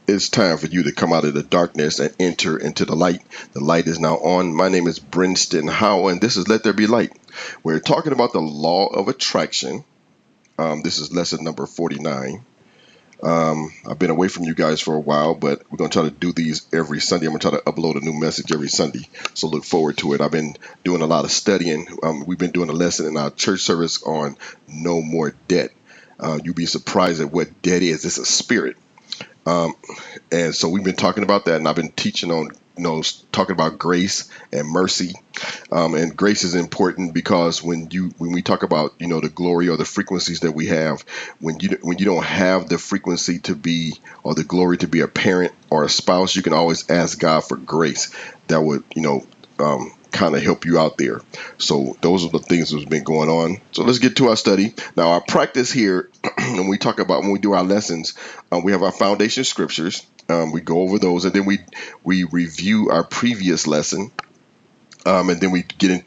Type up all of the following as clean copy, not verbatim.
It's time for you to come out of the darkness and enter into the light. The light is now on. My name is Brinston Howe, and this is Let There Be Light. We're talking about the law of attraction. This is lesson number 49. I've been away from you guys for a while, but we're going to try to do these every Sunday. I'm going to try to upload a new message every Sunday, so look forward to it. I've been doing a lot of studying. We've been doing a lesson in our church service on no more debt. You'll be surprised at what debt is. It's a spirit. Um, and so we've been talking about that, and I've been teaching on, talking about grace and mercy. And grace is important because when we talk about, the glory or the frequencies that we have, when you don't have the frequency to be or the glory to be a parent or a spouse, you can always ask God for grace that would, kind of help you out there. So those are the things that's been going on. So let's get to our study. Now, our practice here, when we do our lessons, we have our foundation scriptures. We go over those, and then we review our previous lesson. And then we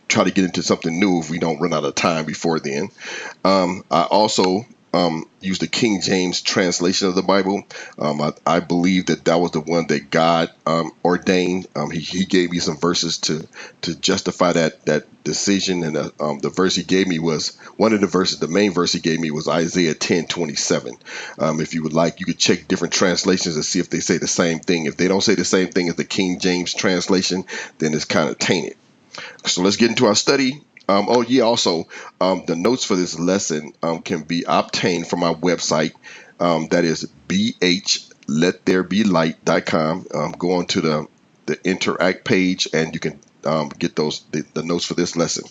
try to get into something new if we don't run out of time before then. I also use the King James translation of the Bible. I believe that was the one that God ordained. He gave me some verses to justify that decision, and the verse he gave me was one of the verses. The main verse he gave me was Isaiah 10:27. If you would like, you could check different translations and see if they say the same thing. If they don't say the same thing as the King James translation, then it's kind of tainted. So let's get into our study. Also, the notes for this lesson can be obtained from our website. That is bhlettherebelight.com. Go on to the interact page, and you can get the notes for this lesson.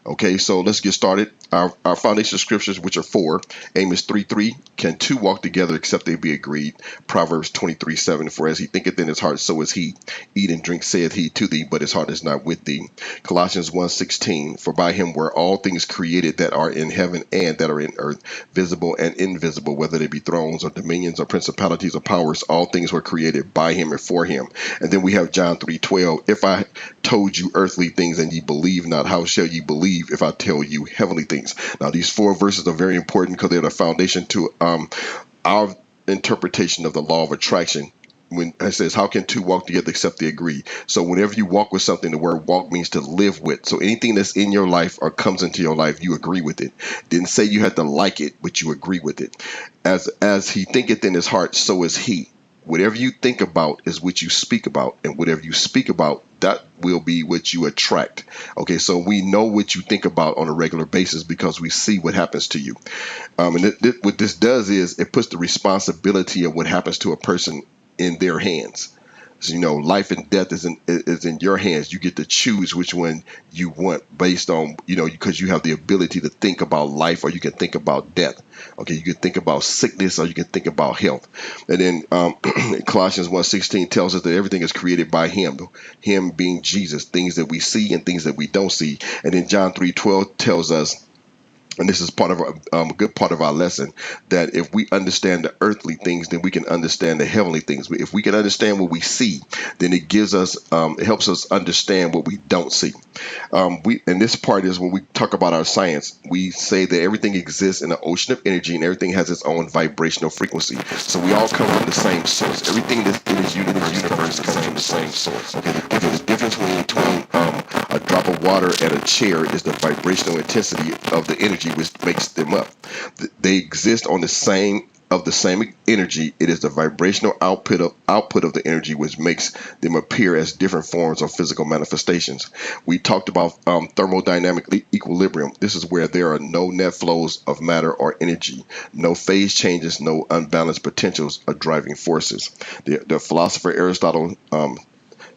Okay, so let's get started. Our foundation scriptures, which are four: Amos 3:3, can two walk together except they be agreed? Proverbs 23:7, for as he thinketh in his heart, so is he. Eat and drink, saith he to thee, but his heart is not with thee. Colossians 1:16, for by him were all things created that are in heaven and that are in earth, visible and invisible, whether they be thrones or dominions or principalities or powers. All things were created by him and for him. And then we have John 3:12, if I told you earthly things and ye believe not, how shall ye believe if I tell you heavenly things? Now, these four verses are very important because they're the foundation to our interpretation of the law of attraction. When it says, how can two walk together except they agree? So whenever you walk with something, the word walk means to live with. So anything that's in your life or comes into your life, you agree with it. Didn't say you had to like it, but you agree with it. As he thinketh in his heart, so is he. Whatever you think about is what you speak about, and whatever you speak about, that will be what you attract. Okay, so we know what you think about on a regular basis because we see what happens to you. What this does is it puts the responsibility of what happens to a person in their hands. So, life and death is in your hands. You get to choose which one you want based on, because you have the ability to think about life, or you can think about death. Okay, you can think about sickness, or you can think about health. And then Colossians 1:16 tells us that everything is created by him being Jesus, things that we see and things that we don't see. And then John 3:12 tells us, and this is part of a good part of our lesson, that if we understand the earthly things, then we can understand the heavenly things. If we can understand what we see, then it gives us, it helps us understand what we don't see. And this part is when we talk about our science, we say that everything exists in an ocean of energy, and everything has its own vibrational frequency. So we all come from the same source. Everything that in this universe comes from the same source. Okay, the difference between a drop of water and a chair is the vibrational intensity of the energy which makes them up. They exist on the same energy. It is the vibrational output of the energy which makes them appear as different forms of physical manifestations. We talked about thermodynamic equilibrium. This is where there are no net flows of matter or energy, no phase changes, no unbalanced potentials or driving forces. The philosopher Aristotle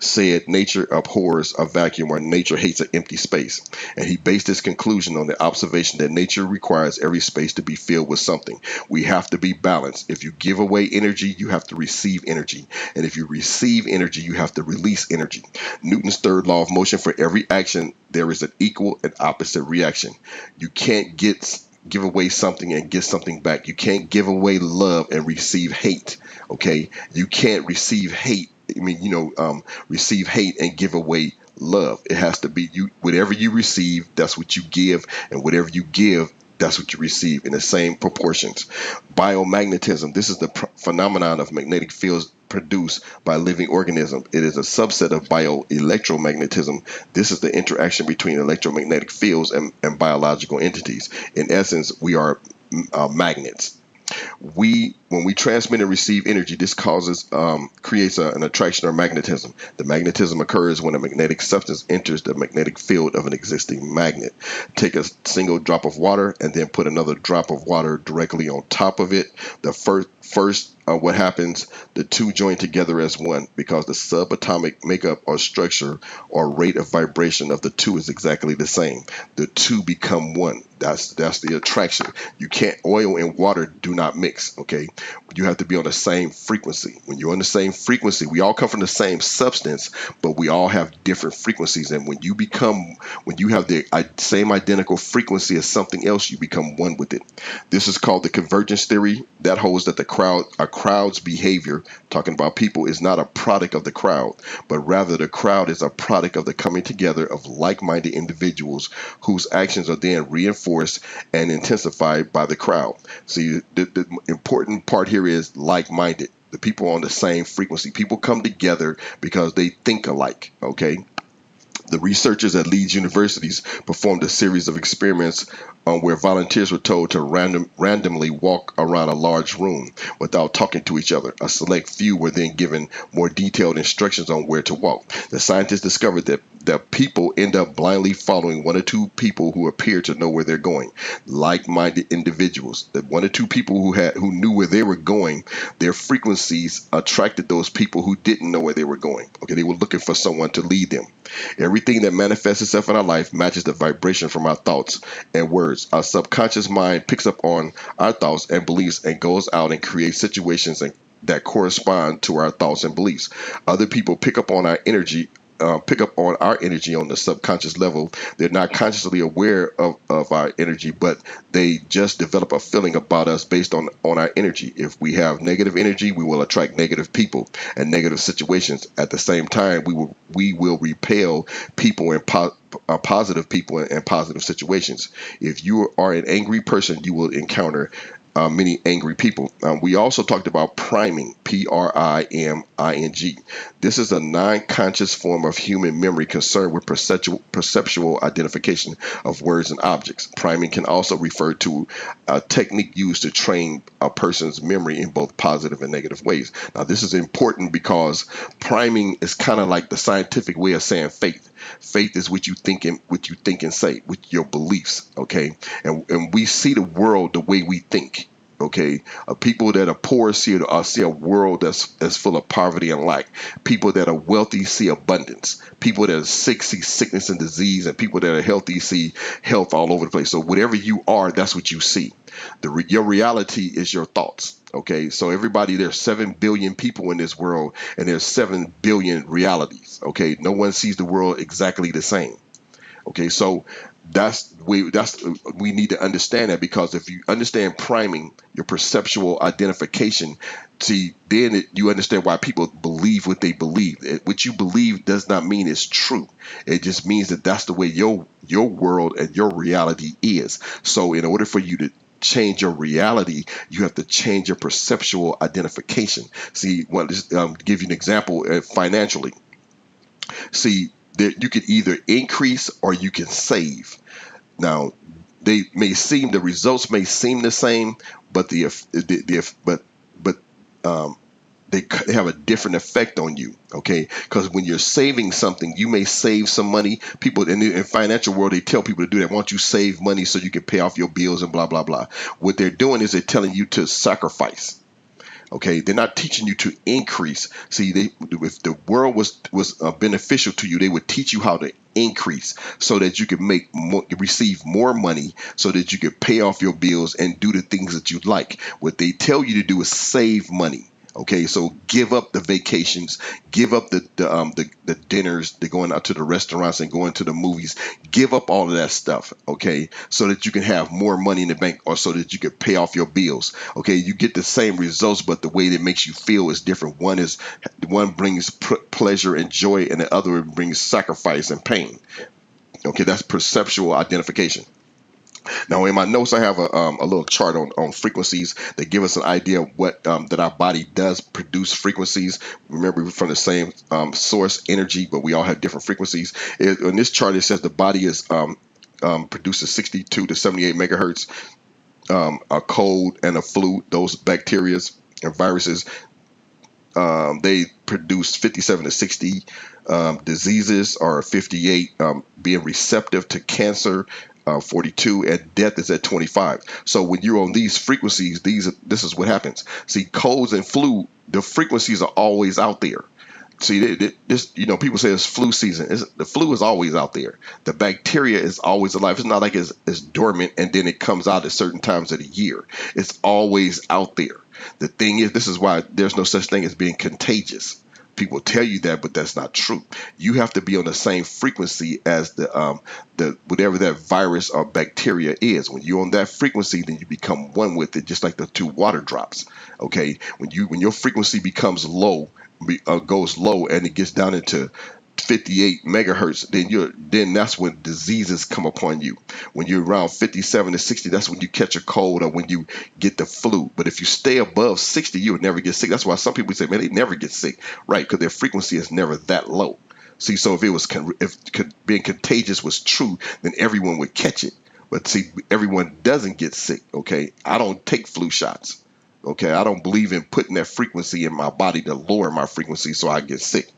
said nature abhors a vacuum, or nature hates an empty space. And he based his conclusion on the observation that nature requires every space to be filled with something. We have to be balanced. If you give away energy, you have to receive energy. And if you receive energy, you have to release energy. Newton's third law of motion: for every action, there is an equal and opposite reaction. You can't give away something and get something back. You can't give away love and receive hate. Okay, you can't receive hate. Receive hate and give away love. It has to be you. Whatever you receive, that's what you give, and whatever you give, that's what you receive in the same proportions. Biomagnetism, this is the phenomenon of magnetic fields produced by living organisms. It is a subset of bioelectromagnetism. This is the interaction between electromagnetic fields and biological entities. In essence, we are magnets. When we transmit and receive energy, this creates an attraction or magnetism. The magnetism occurs when a magnetic substance enters the magnetic field of an existing magnet. Take a single drop of water and then put another drop of water directly on top of it. The first what happens, the two join together as one because the subatomic makeup or structure or rate of vibration of the two is exactly the same. The two become one. That's the attraction. You can't, oil and water do not mix, okay? You have to be on the same frequency. When you're on the same frequency, we all come from the same substance, but we all have different frequencies. And when you have the same identical frequency as something else, you become one with it. This is called the convergence theory. That holds that a crowd's behavior, talking about people, is not a product of the crowd, but rather the crowd is a product of the coming together of like-minded individuals whose actions are then reinforced and intensified by the crowd. See, the important part here is like-minded. The people on the same frequency. People come together because they think alike, okay? The researchers at Leeds Universities performed a series of experiments where volunteers were told to randomly walk around a large room without talking to each other. A select few were then given more detailed instructions on where to walk. The scientists discovered that people end up blindly following one or two people who appear to know where they're going. Like-minded individuals, the one or two people who knew where they were going, their frequencies attracted those people who didn't know where they were going. Okay, they were looking for someone to lead them. Everything that manifests itself in our life matches the vibration from our thoughts and words. Our subconscious mind picks up on our thoughts and beliefs and goes out and creates situations that correspond to our thoughts and beliefs. Other people pick up on our energy on the subconscious level. They're not consciously aware of our energy, but they just develop a feeling about us based on our energy. If we have negative energy, we will attract negative people and negative situations. At the same time, we will repel people and positive people and positive situations. If you are an angry person, you will encounter many angry people. We also talked about priming, Priming. This is a non-conscious form of human memory concerned with perceptual identification of words and objects. Priming can also refer to a technique used to train a person's memory in both positive and negative ways. Now, this is important because priming is kind of like the scientific way of saying faith. Faith is what you think and say, with your beliefs, okay? And we see the world the way we think, okay? People that are poor see a world that's full of poverty and lack. People that are wealthy see abundance. People that are sick see sickness and disease, and people that are healthy see health all over the place. So whatever you are, that's what you see. Your reality is your thoughts. Okay, so everybody, there's 7 billion people in this world, and there's 7 billion realities. Okay, no one sees the world exactly the same. Okay, so we need to understand that, because if you understand priming, your perceptual identification, then you understand why people believe what they believe. What you believe does not mean it's true. It just means that that's the way your world and your reality is. So in order for you to change your reality, you have to change your perceptual identification. See, give you an example financially. See, you can either increase or you can save. Now, the results may seem the same, but they have a different effect on you, okay? Because when you're saving something, you may save some money. People in the financial world, they tell people to do that. Why don't you save money so you can pay off your bills and blah, blah, blah. What they're doing is they're telling you to sacrifice. Okay, they're not teaching you to increase. See, if the world was beneficial to you, they would teach you how to increase so that you could receive more money, so that you could pay off your bills and do the things that you like. What they tell you to do is save money. Okay, so give up the vacations, give up the dinners, the going out to the restaurants and going to the movies. Give up all of that stuff, okay, so that you can have more money in the bank, or so that you can pay off your bills. Okay, you get the same results, but the way that makes you feel is different. One brings pleasure and joy, and the other brings sacrifice and pain. Okay, that's perceptual identification. Now, in my notes, I have a little chart on frequencies that give us an idea of what that our body does produce frequencies. Remember, we're from the same source, energy, but we all have different frequencies. In this chart, it says the body is produces 62 to 78 megahertz. A cold and a flu, those bacteria and viruses, they produce 57 to 60. Diseases are 58, being receptive to cancer, 42, and death is at 25. So when you're on these frequencies, this is what happens. See, colds and flu, the frequencies are always out there. See, this, people say it's flu season. The flu is always out there. The bacteria is always alive. It's not like it's dormant and then it comes out at certain times of the year. It's always out there. The thing is, this is why there's no such thing as being contagious. People tell you that, but that's not true. You have to be on the same frequency as the whatever that virus or bacteria is. When you're on that frequency, then you become one with it, just like the two water drops. Okay, when your frequency becomes low, goes low, and it gets down into 58 megahertz, then that's when diseases come upon you. When you're around 57 to 60, that's when you catch a cold or when you get the flu. But if you stay above 60, you'll never get sick. That's why some people say, man, they never get sick, right? Because their frequency is never that low. See, so if being contagious was true, then everyone would catch it. But see, everyone doesn't get sick. Okay, I don't take flu shots. Okay, I don't believe in putting that frequency in my body to lower my frequency so I get sick.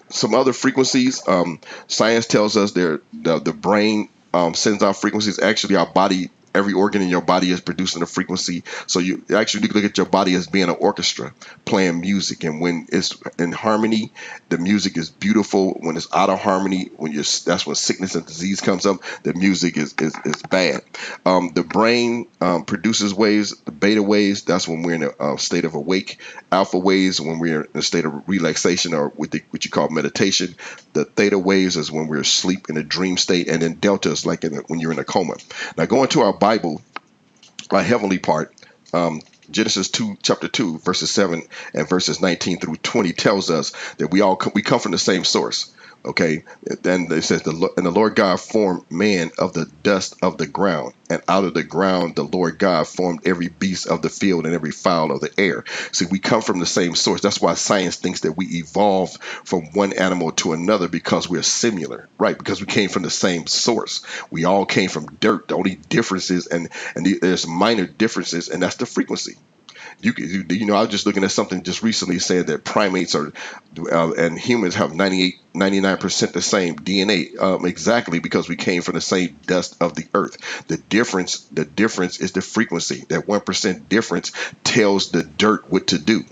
Some other frequencies, science tells us the brain sends out frequencies. Actually, our body, every organ in your body is producing a frequency. So you actually look at your body as being an orchestra playing music. And when it's in harmony, the music is beautiful. When it's out of harmony, that's when sickness and disease comes up. The music is bad. The brain produces waves, the beta waves. That's when we're in a state of awake. Alpha waves when we're in a state of relaxation or what you call meditation. The theta waves is when we're asleep in a dream state, and then delta is like when you're in a coma. Now, going to our Bible, our heavenly part, Genesis 2, chapter 2, verses 7 and verses 19 through 20 tells us that we come from the same source. Okay, then it says, and the Lord God formed man of the dust of the ground, and out of the ground the Lord God formed every beast of the field and every fowl of the air. See, we come from the same source. That's why science thinks that we evolved from one animal to another, because we're similar, right? Because we came from the same source. We all came from dirt. The only differences, and there's minor differences, and that's the frequency. I was just looking at something just recently saying that primates and humans have 99% the same DNA, exactly because we came from the same dust of the earth. The difference is the frequency. That 1% difference tells the dirt what to do.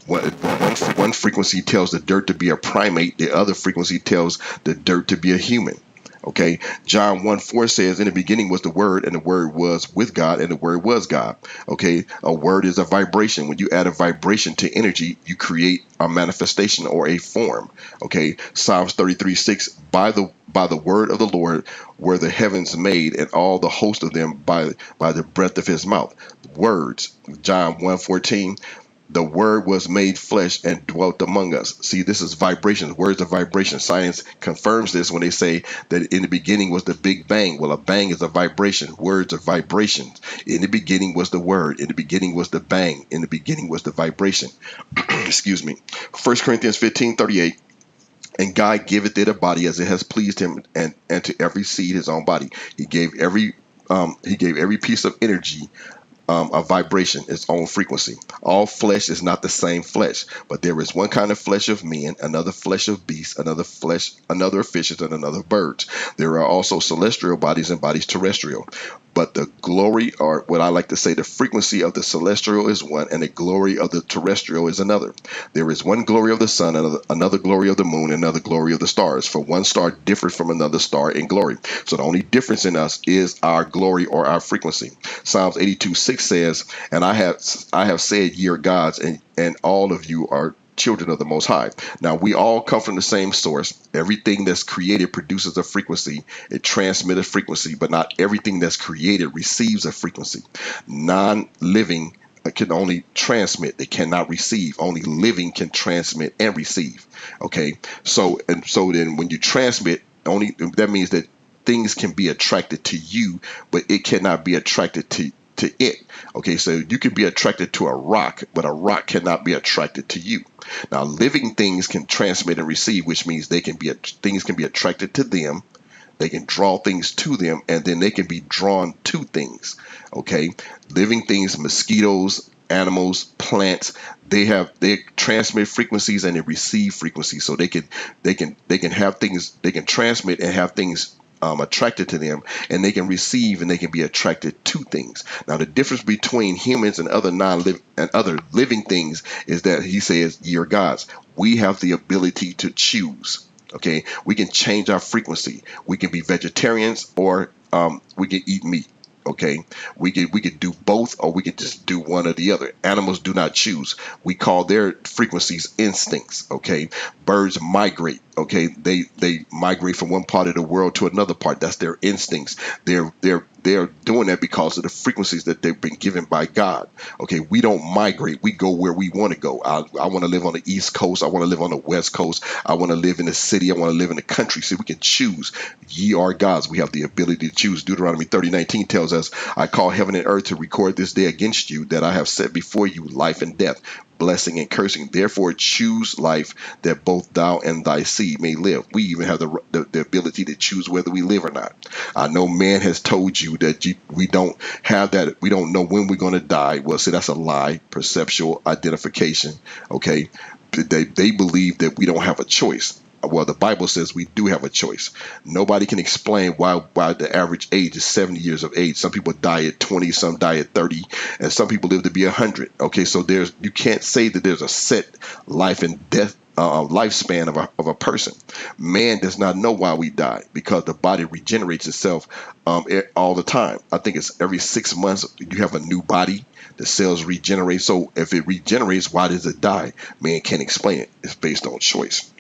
One frequency tells the dirt to be a primate. The other frequency tells the dirt to be a human. Okay, John 1:4 says, in the beginning was the Word, and the Word was with God, and the Word was God. Okay, a word is a vibration. When you add a vibration to energy, you create a manifestation or a form. Okay, Psalms 33:6, by the word of the Lord were the heavens made, and all the host of them by the breath of his mouth. Words, John 1:14. The word was made flesh and dwelt among us. See, this is vibrations. Words are vibration. Science confirms this when they say that in the beginning was the Big Bang. Well, a bang is a vibration. Words are vibrations. In the beginning was the word. In the beginning was the bang. In the beginning was the vibration. Excuse me. 1 Corinthians 15:38. And God giveth it a body as it has pleased him, and to every seed his own body. He gave every piece of energy a vibration, its own frequency. All flesh is not the same flesh, but there is one kind of flesh of men, another flesh of beasts, another of fishes, and another of birds. There are also celestial bodies and bodies terrestrial. But the glory, or what I like to say, the frequency of the celestial is one, and the glory of the terrestrial is another. There is one glory of the sun, another glory of the moon, another glory of the stars. For one star differs from another star in glory. So the only difference in us is our glory or our frequency. Psalms 82:6 says, and I have said, ye are gods, and all of you are children of the Most High. Now, we all come from the same source. Everything that's created produces a frequency. It transmits a frequency, but not everything that's created receives a frequency. Non-living can only transmit. They cannot receive. Only living can transmit and receive. Okay. So then when you transmit, that means that things can be attracted to you, but it cannot be attracted to it. Okay, so you can be attracted to a rock, but a rock cannot be attracted to you. Now, living things can transmit and receive, which means things can be attracted to them. They can draw things to them, and then they can be drawn to things. Okay, living things, mosquitoes, animals, plants, they transmit frequencies and they receive frequencies. So they can have things, they can transmit and have things attracted to them, and they can receive and they can be attracted to things. Now, the difference between humans and other other living things is that he says, "Ye are gods." We have the ability to choose. Okay, we can change our frequency. We can be vegetarians, or we can eat meat. Okay, we could do both, or we could just do one or the other. Animals do not choose. We call their frequencies instincts. Okay, birds migrate. Okay, they migrate from one part of the world to another part. That's their instincts. They're doing that because of the frequencies that they've been given by God. Okay, we don't migrate. We go where we want to go. I want to live on the East Coast. I want to live on the West Coast. I want to live in the city. I want to live in the country. See, we can choose. Ye are gods. We have the ability to choose. Deuteronomy 30:19 tells us, "I call heaven and earth to record this day against you, that I have set before you life and death, blessing and cursing. Therefore choose life, that both thou and thy seed may live." We even have the ability to choose whether we live or not. I know man has told you that we don't have that. We don't know when we're going to die. Well, see, that's a lie. Perceptual identification. Okay, they believe that we don't have a choice. Well, the Bible says we do have a choice. Nobody can explain why the average age is 70 years of age. Some people die at 20, some die at 30, and some people live to be 100. Okay, so you can't say that there's a set life and death lifespan of a person. Man does not know why we die, because the body regenerates itself all the time. I think it's every 6 months you have a new body. The cells regenerate. So if it regenerates, why does it die? Man can't explain it. It's based on choice.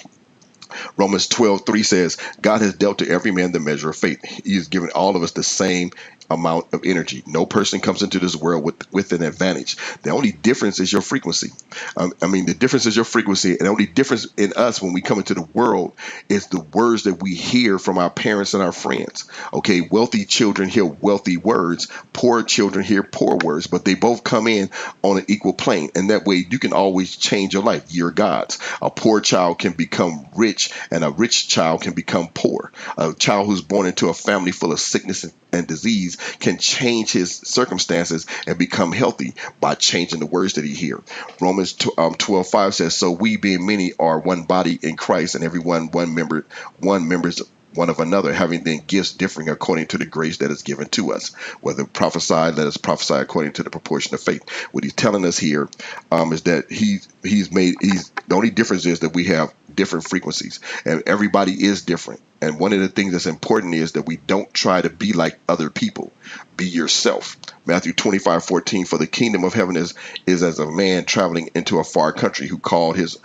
Romans 12:3 says, "God has dealt to every man the measure of faith." He has given all of us the same amount of energy. No person comes into this world with an advantage. The only difference is your frequency. The difference is your frequency. And the only difference in us when we come into the world is the words that we hear from our parents and our friends. Okay, wealthy children hear wealthy words. Poor children hear poor words, but they both come in on an equal plane. And that way you can always change your life. You're God's. A poor child can become rich, and a rich child can become poor. A child who's born into a family full of sickness and disease can change his circumstances and become healthy by changing the words that he hears. Romans 12:5 says, "So we, being many, are one body in Christ, and everyone one members one of another, having then gifts differing according to the grace that is given to us. Whether prophesy, let us prophesy according to the proportion of faith." What he's telling us here is that the only difference is that we have different frequencies, and everybody is different. And one of the things that's important is that we don't try to be like other people. Be yourself. Matthew 25:14, "For the kingdom of heaven is as a man traveling into a far country, who called his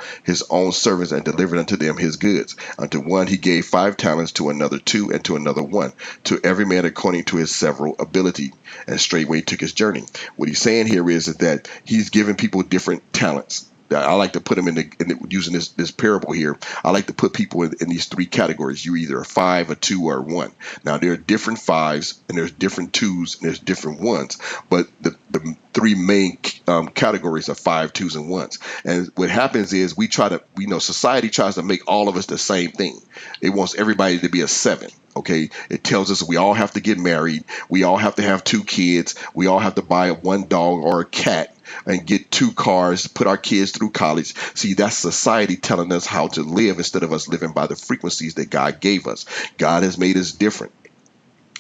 own servants and delivered unto them his goods. Unto one he gave 5 talents, to another 2, and to another 1, to every man according to his several ability. And straightway took his journey." What he's saying here is that he's giving people different talents. I like to put them using this parable here. I like to put people in these 3 categories. You're either a 5, a 2, or a 1. Now, there are different 5s, and there's different 2s, and there's different 1s. But the 3 main categories are 5, 2s, and 1s. And what happens is society tries to make all of us the same thing. It wants everybody to be a 7. Okay, it tells us we all have to get married. We all have to have 2 kids. We all have to buy 1 dog or a cat and get 2 cars, put our kids through college. See, that's society telling us how to live instead of us living by the frequencies that God gave us. God has made us different.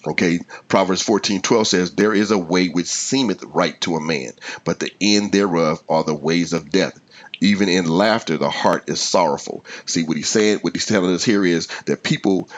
Okay, Proverbs 14:12 says, "There is a way which seemeth right to a man, but the end thereof are the ways of death. Even in laughter, the heart is sorrowful." See, what he's telling us here is that people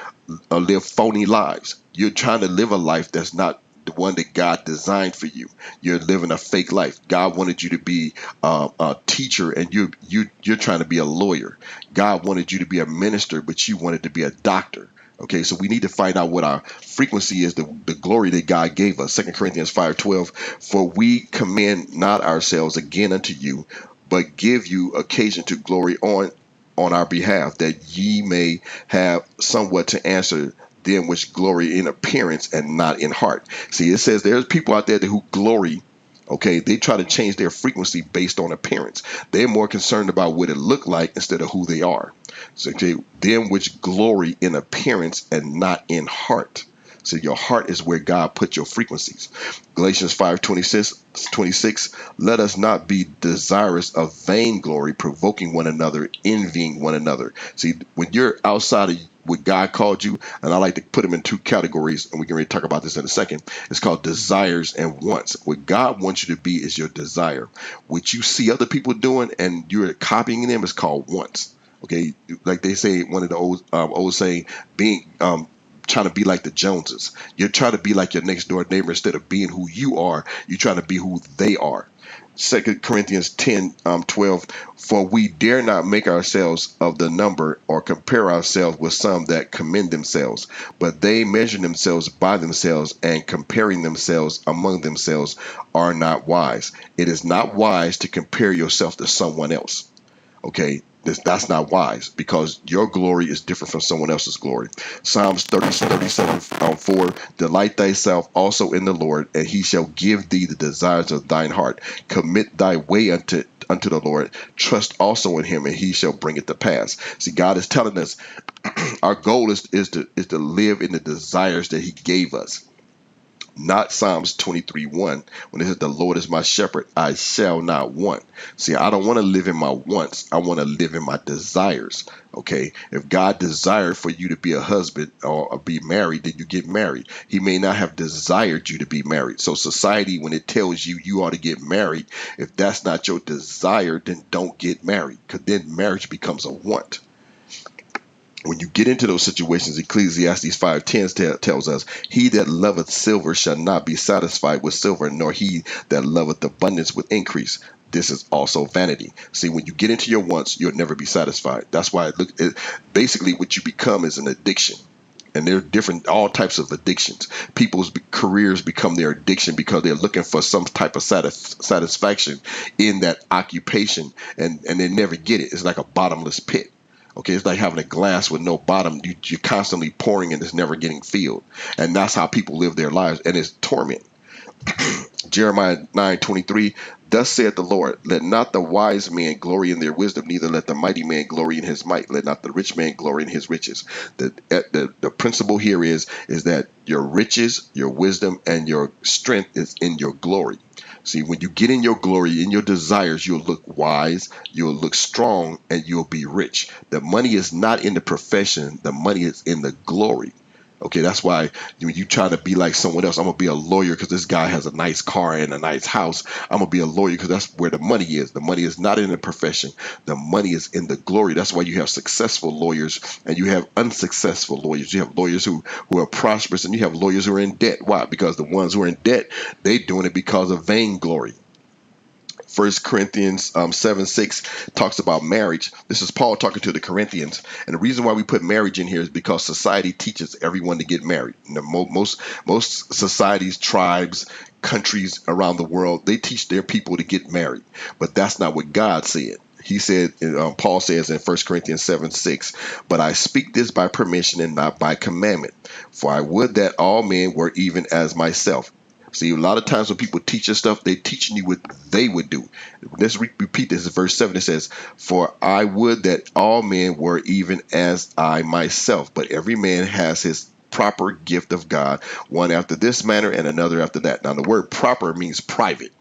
live phony lives. You're trying to live a life that's not the one that God designed for you. You're living a fake life. God wanted you to be a teacher, and you're trying to be a lawyer. God wanted you to be a minister, but you wanted to be a doctor. Okay, so we need to find out what our frequency is, the glory that God gave us. 2 Corinthians 5:12, "For we commend not ourselves again unto you, but give you occasion to glory on our behalf, that ye may have somewhat to answer them which glory in appearance and not in heart. See, it says there's people out there who glory. Okay, they try to change their frequency based on appearance. They're more concerned about what it look like instead of who they are. So, okay, them which glory in appearance and not in heart. So your heart is where God put your frequencies. Galatians 5:26, let us not be desirous of vainglory, provoking one another, envying one another. See, when you're outside of what God called you, and I like to put them in two categories, and we can really talk about this in a second. It's called desires and wants. What God wants you to be is your desire. What you see other people doing and you're copying them is called wants. Okay, like they say, one of the old saying, being trying to be like the Joneses. You're trying to be like your next door neighbor instead of being who you are. You're trying to be who they are. 2 Corinthians 10:12, for we dare not make ourselves of the number or compare ourselves with some that commend themselves, but they measure themselves by themselves, and comparing themselves among themselves are not wise. It is not wise to compare yourself to someone else. Okay, that's not wise, because your glory is different from someone else's glory. Psalms 37:4, delight thyself also in the Lord, and he shall give thee the desires of thine heart. Commit thy way unto the Lord. Trust also in him, and he shall bring it to pass. See, God is telling us our goal is to live in the desires that he gave us. Not Psalms 23:1, when it says, the Lord is my shepherd, I shall not want. See, I don't want to live in my wants. I want to live in my desires. Okay. If God desired for you to be a husband or be married, then you get married. He may not have desired you to be married. So society, when it tells you you ought to get married, if that's not your desire, then don't get married, because then marriage becomes a want. When you get into those situations, Ecclesiastes 5:10 tells us, he that loveth silver shall not be satisfied with silver, nor he that loveth abundance with increase. This is also vanity. See, when you get into your wants, you'll never be satisfied. That's why basically what you become is an addiction. And there are different, all types of addictions. People's careers become their addiction because they're looking for some type of satisfaction in that occupation, and they never get it. It's like a bottomless pit. Okay, it's like having a glass with no bottom. You're constantly pouring and it's never getting filled. And that's how people live their lives. And it's torment. Jeremiah 9:23, thus saith the Lord, let not the wise man glory in their wisdom, neither let the mighty man glory in his might, let not the rich man glory in his riches. The principle here is that your riches, your wisdom, and your strength is in your glory. See, when you get in your glory, in your desires, you'll look wise, you'll look strong, and you'll be rich. The money is not in the profession. The money is in the glory. Okay, that's why when you try to be like someone else, I'm going to be a lawyer because this guy has a nice car and a nice house. I'm going to be a lawyer because that's where the money is. The money is not in the profession. The money is in the glory. That's why you have successful lawyers and you have unsuccessful lawyers. You have lawyers who are prosperous, and you have lawyers who are in debt. Why? Because the ones who are in debt, they're doing it because of vainglory. 1 Corinthians 7:6 talks about marriage. This is Paul talking to the Corinthians. And the reason why we put marriage in here is because society teaches everyone to get married. You know, most societies, tribes, countries around the world, they teach their people to get married. But that's not what God said. He said, Paul says in 1 Corinthians 7:6, but I speak this by permission and not by commandment. For I would that all men were even as myself. See, a lot of times when people teach us stuff, they're teaching you what they would do. Let's repeat this. In verse 7, it says, for I would that all men were even as I myself, but every man has his proper gift of God, one after this manner and another after that. Now, the word proper means private.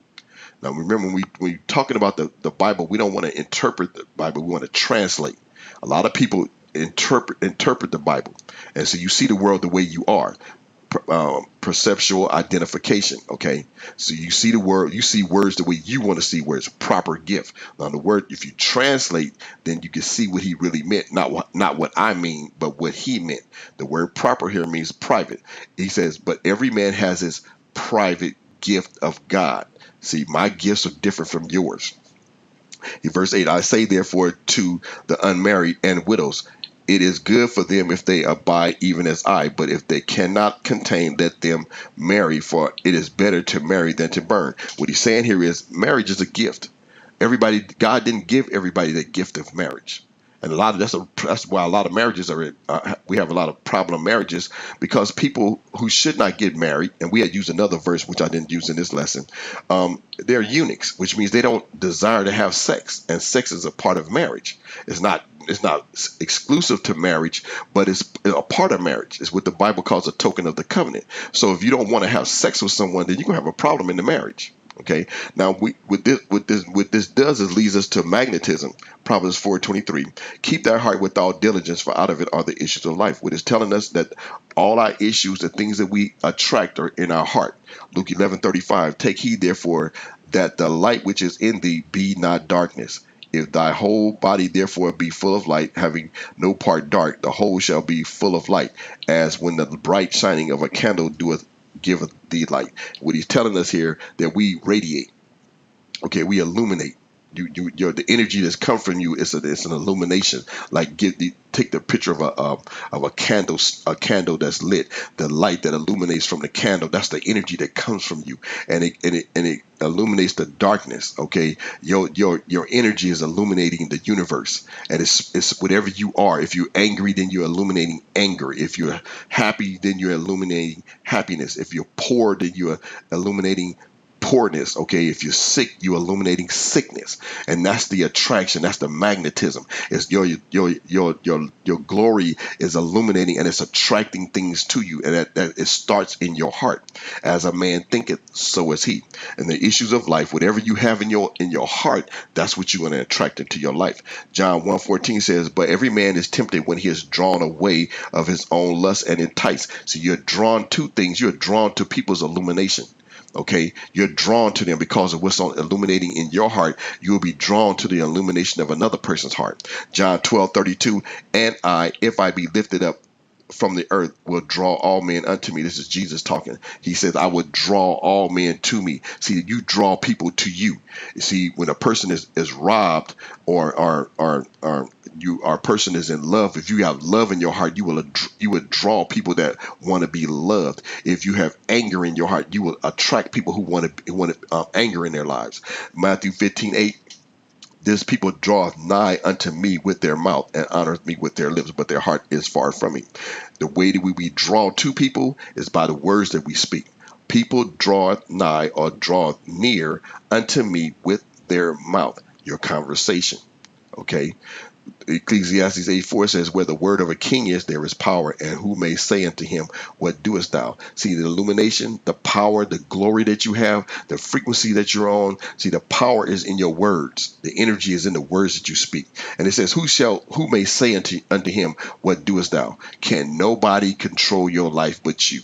Now, remember, when we're talking about the Bible, we don't want to interpret the Bible. We want to translate. A lot of people interpret the Bible. And so you see the world the way you are. Perceptual identification. Okay, so you see the word, you see words the way you want to see words. Proper gift. Now the word, if you translate, then you can see what he really meant, not what I mean, but what he meant. The word proper here means private. He says, but every man has his private gift of God. See, my gifts are different from yours. In verse 8, I say therefore to the unmarried and widows, it is good for them if they abide even as I, but if they cannot contain, let them marry, for it is better to marry than to burn. What he's saying here is marriage is a gift. God didn't give everybody the gift of marriage. And that's why a lot of marriages are we have a lot of problem marriages, because people who should not get married, and we had used another verse which I didn't use in this lesson. They're eunuchs, which means they don't desire to have sex, and sex is a part of marriage. It's not exclusive to marriage, but it's a part of marriage. It's what the Bible calls a token of the covenant. So if you don't want to have sex with someone, then you're gonna have a problem in the marriage. Okay. Now, what this does is leads us to magnetism. Proverbs 4:23. Keep thy heart with all diligence, for out of it are the issues of life. What is telling us that all our issues, the things that we attract, are in our heart. Luke 11:35. Take heed, therefore, that the light which is in thee be not darkness. If thy whole body therefore be full of light, having no part dark, the whole shall be full of light, as when the bright shining of a candle doeth giveth thee light. What he's telling us here, that we radiate. Okay, we illuminate. The energy that's come from you is it's an illumination. Like take the picture of a candle that's lit. The light that illuminates from the candle, that's the energy that comes from you, and it illuminates the darkness. Okay, your energy is illuminating the universe, and it's whatever you are. If you're angry, then you're illuminating anger. If you're happy, then you're illuminating happiness. If you're poor, then you're illuminating poorness. Okay, if you're sick, you're illuminating sickness, and that's the attraction. That's the magnetism. It's your glory is illuminating, and it's attracting things to you, and that it starts in your heart. As a man thinketh, so is he. And the issues of life, whatever you have in your heart, that's what you're going to attract into your life. John 1:14 says, but every man is tempted when he is drawn away of his own lust and enticed. So you're drawn to things. You're drawn to people's illumination. Okay, you're drawn to them because of what's illuminating in your heart. You will be drawn to the illumination of another person's heart. John 12:32, and if I be lifted up from the earth, will draw all men unto me. This is Jesus talking. He says, I would draw all men to me. See, you draw people to you. You see, when a person is robbed, or a person is in love, if you have love in your heart, you would draw people that want to be loved. If you have anger in your heart, you will attract people who want anger in their lives. Matthew 15:8. This people draweth nigh unto me with their mouth, and honoreth me with their lips, but their heart is far from me. The way that we draw to people is by the words that we speak. People draw nigh, or draw near unto me with their mouth. Your conversation. Okay. Ecclesiastes 8:4 says, where the word of a king is, there is power, and who may say unto him, what doest thou? See, the illumination, the power, the glory that you have, the frequency that you're on. See, the power is in your words. The energy is in the words that you speak. And it says, who may say unto him, what doest thou? Can nobody control your life but you?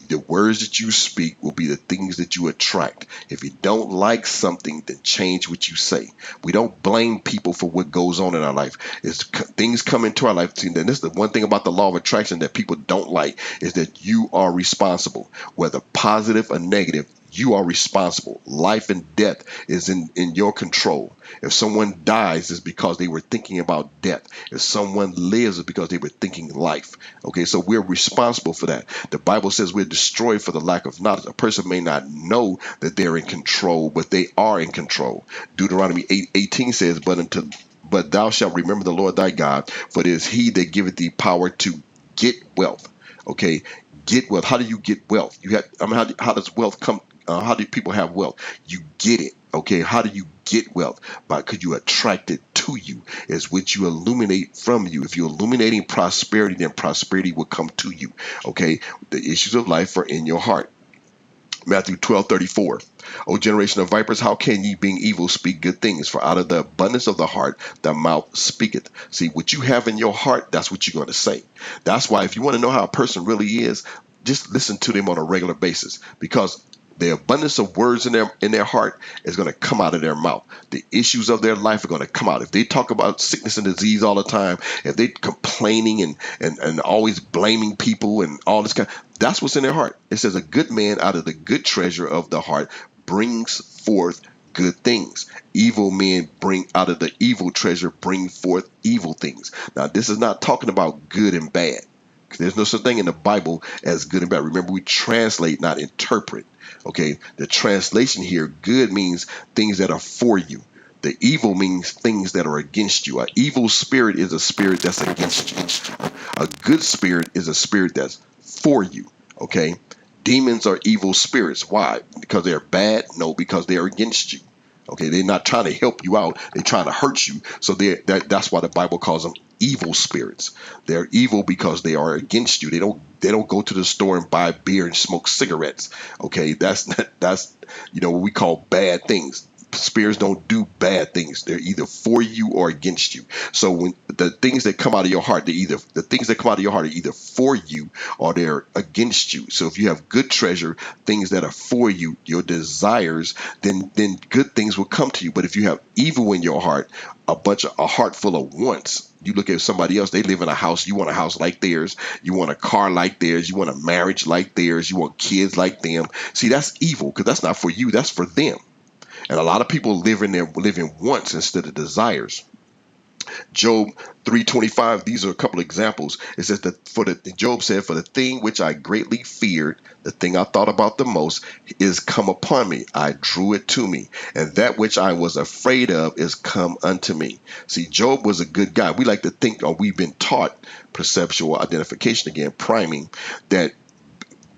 The words that you speak will be the things that you attract. If you don't like something, then change what you say. We don't blame people for what goes on in our life. Things come into our life. See, then this is the one thing about the law of attraction that people don't like, is that you are responsible, whether positive or negative. You are responsible. Life and death is in your control. If someone dies, it's because they were thinking about death. If someone lives, it's because they were thinking life. Okay, so we're responsible for that. The Bible says we're destroyed for the lack of knowledge. A person may not know that they're in control, but they are in control. Deuteronomy 8:18 says, but thou shalt remember the Lord thy God, for it is he that giveth thee power to get wealth. Okay, get wealth. How do you get wealth? How does wealth come? How do people have wealth? You get it. Okay, how do you get wealth? Because you attract it to you. It's what you illuminate from you. If you're illuminating prosperity, then prosperity will come to you. Okay, the issues of life are in your heart. Matthew 12:34. O generation of vipers, how can ye, being evil, speak good things? For out of the abundance of the heart, the mouth speaketh. See, what you have in your heart, that's what you're going to say. That's why if you want to know how a person really is, just listen to them on a regular basis, because the abundance of words in their heart is going to come out of their mouth. The issues of their life are going to come out. If they talk about sickness and disease all the time, if they're complaining and always blaming people and all this that's what's in their heart. It says a good man out of the good treasure of the heart brings forth good things. Evil men bring out of the evil treasure, bring forth evil things. Now, this is not talking about good and bad. There's no such thing in the Bible as good and bad. Remember, we translate, not interpret. Okay, the translation here, good means things that are for you. The evil means things that are against you. An evil spirit is a spirit that's against you. A good spirit is a spirit that's for you. Okay. Demons are evil spirits. Why? Because they're bad? No, because they're against you. Okay, they're not trying to help you out. They're trying to hurt you. So that's why the Bible calls them evil spirits. They're evil because they are against you. They don't go to the store and buy beer and smoke cigarettes. Okay, that's what we call bad things. Spirits don't do bad things. They're either for you or against you. So when the things that come out of your heart, the things that come out of your heart are either for you or they're against you. So if you have good treasure, things that are for you, your desires, then good things will come to you. But if you have evil in your heart, a heart full of wants. You look at somebody else, they live in a house, you want a house like theirs, you want a car like theirs, you want a marriage like theirs, you want kids like them. See, that's evil because that's not for you, that's for them. And a lot of people living wants instead of desires. Job 3:25. These are a couple of examples. It says that Job said, "For the thing which I greatly feared, the thing I thought about the most, is come upon me. I drew it to me, and that which I was afraid of is come unto me." See, Job was a good guy. We like to think, or we've been taught perceptual identification again, priming, that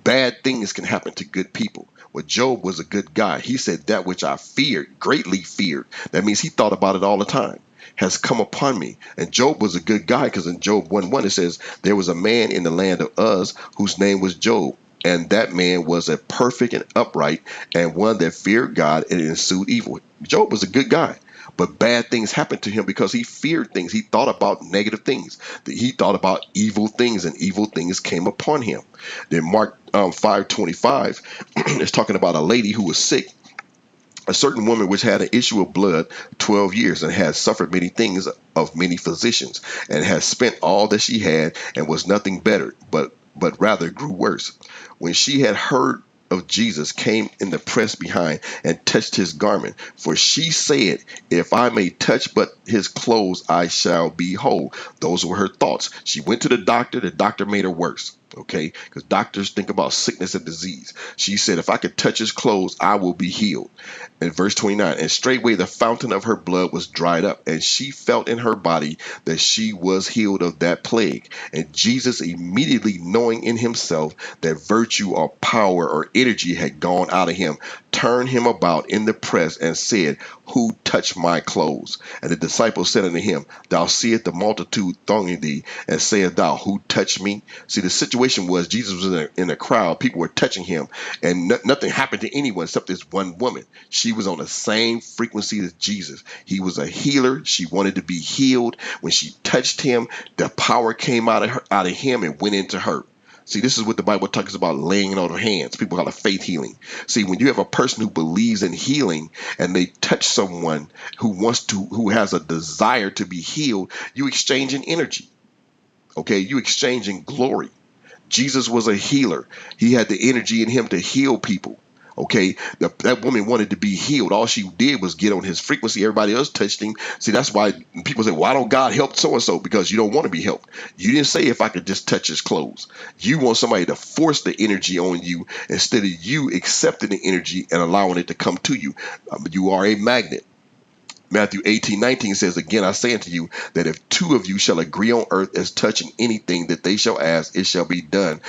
bad things can happen to good people. Well, Job was a good guy. He said, "That which I feared, greatly feared." That means he thought about it all the time. Has come upon me. And Job was a good guy because in Job 1:1 it says, "There was a man in the land of Uz whose name was Job. And that man was a perfect and upright and one that feared God and ensued evil." Job was a good guy. But bad things happened to him because he feared things. He thought about negative things. He thought about evil things, and evil things came upon him. Then Mark 5:25 is talking about a lady who was sick, a certain woman which had an issue of blood 12 years and had suffered many things of many physicians and had spent all that she had and was nothing better, but rather grew worse. When she had heard of Jesus, came in the press behind and touched his garment. For she said, "If I may touch but his clothes, I shall be whole." Those were her thoughts. She went to the doctor. The doctor made her worse. Okay, because doctors think about sickness and disease. She said, "If I could touch his clothes, I will be healed." In verse 29, and straightway the fountain of her blood was dried up, and she felt in her body that she was healed of that plague. And Jesus, immediately knowing in himself that virtue or power or energy had gone out of him, turned him about in the press and said, "Who touched my clothes?" And the disciples said unto him, "Thou seest the multitude thronging thee, and sayest thou, Who touched me?" See, the situation was Jesus was in a crowd. People were touching him, and nothing happened to anyone except this one woman. She was on the same frequency as Jesus. He was a healer. She wanted to be healed. When she touched him, the power came out of him and went into her. See, this is what the Bible talks about, laying on of hands. People call it faith healing. See, when you have a person who believes in healing and they touch someone who has a desire to be healed, you exchange in energy. Okay, you exchange in glory. Jesus was a healer. He had the energy in him to heal people. Okay, that woman wanted to be healed. All she did was get on his frequency. Everybody else touched him. See, that's why people say, "Why don't God help so and so?" Because you don't want to be helped. You didn't say, "If I could just touch his clothes." You want somebody to force the energy on you instead of you accepting the energy and allowing it to come to you. You are a magnet. Matthew 18:19 says, "Again, I say unto you that if two of you shall agree on earth as touching anything that they shall ask, it shall be done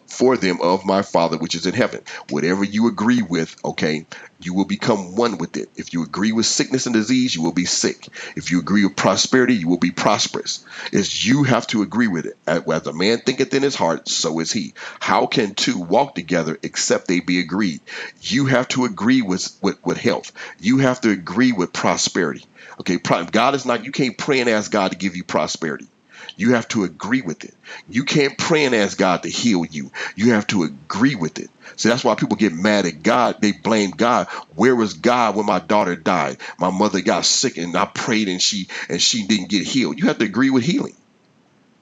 for them of my Father which is in heaven." Whatever you agree with, okay, you will become one with it. If you agree with sickness and disease, you will be sick. If you agree with prosperity, you will be prosperous. It's you have to agree with it. As a man thinketh in his heart, so is he. How can two walk together except they be agreed? You have to agree with health. You have to agree with prosperity. Okay, God is not, you can't pray and ask God to give you prosperity. You have to agree with it. You can't pray and ask God to heal you. You have to agree with it. So that's why people get mad at God. They blame God. Where was God when my daughter died? My mother got sick and I prayed and she didn't get healed. You have to agree with healing.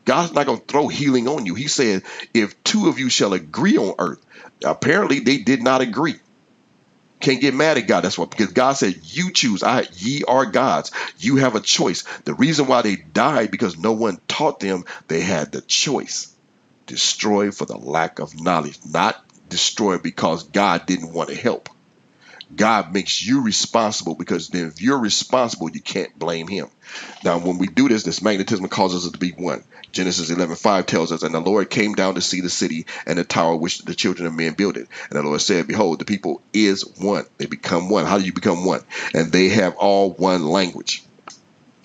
God's not going to throw healing on you. He said, if two of you shall agree on earth. Apparently they did not agree. Can't get mad at God. That's what, because God said, "You choose. Ye are gods." You have a choice. The reason why they died because no one taught them. They had the choice. Destroyed for the lack of knowledge, not destroyed because God didn't want to help. God makes you responsible, because then if you're responsible, you can't blame him. Now, when we do this magnetism causes us to be one. Genesis 11:5 tells us, and the Lord came down to see the city and the tower which the children of men builded. And the Lord said, behold, the people is one. They become one. How do you become one? And they have all one language.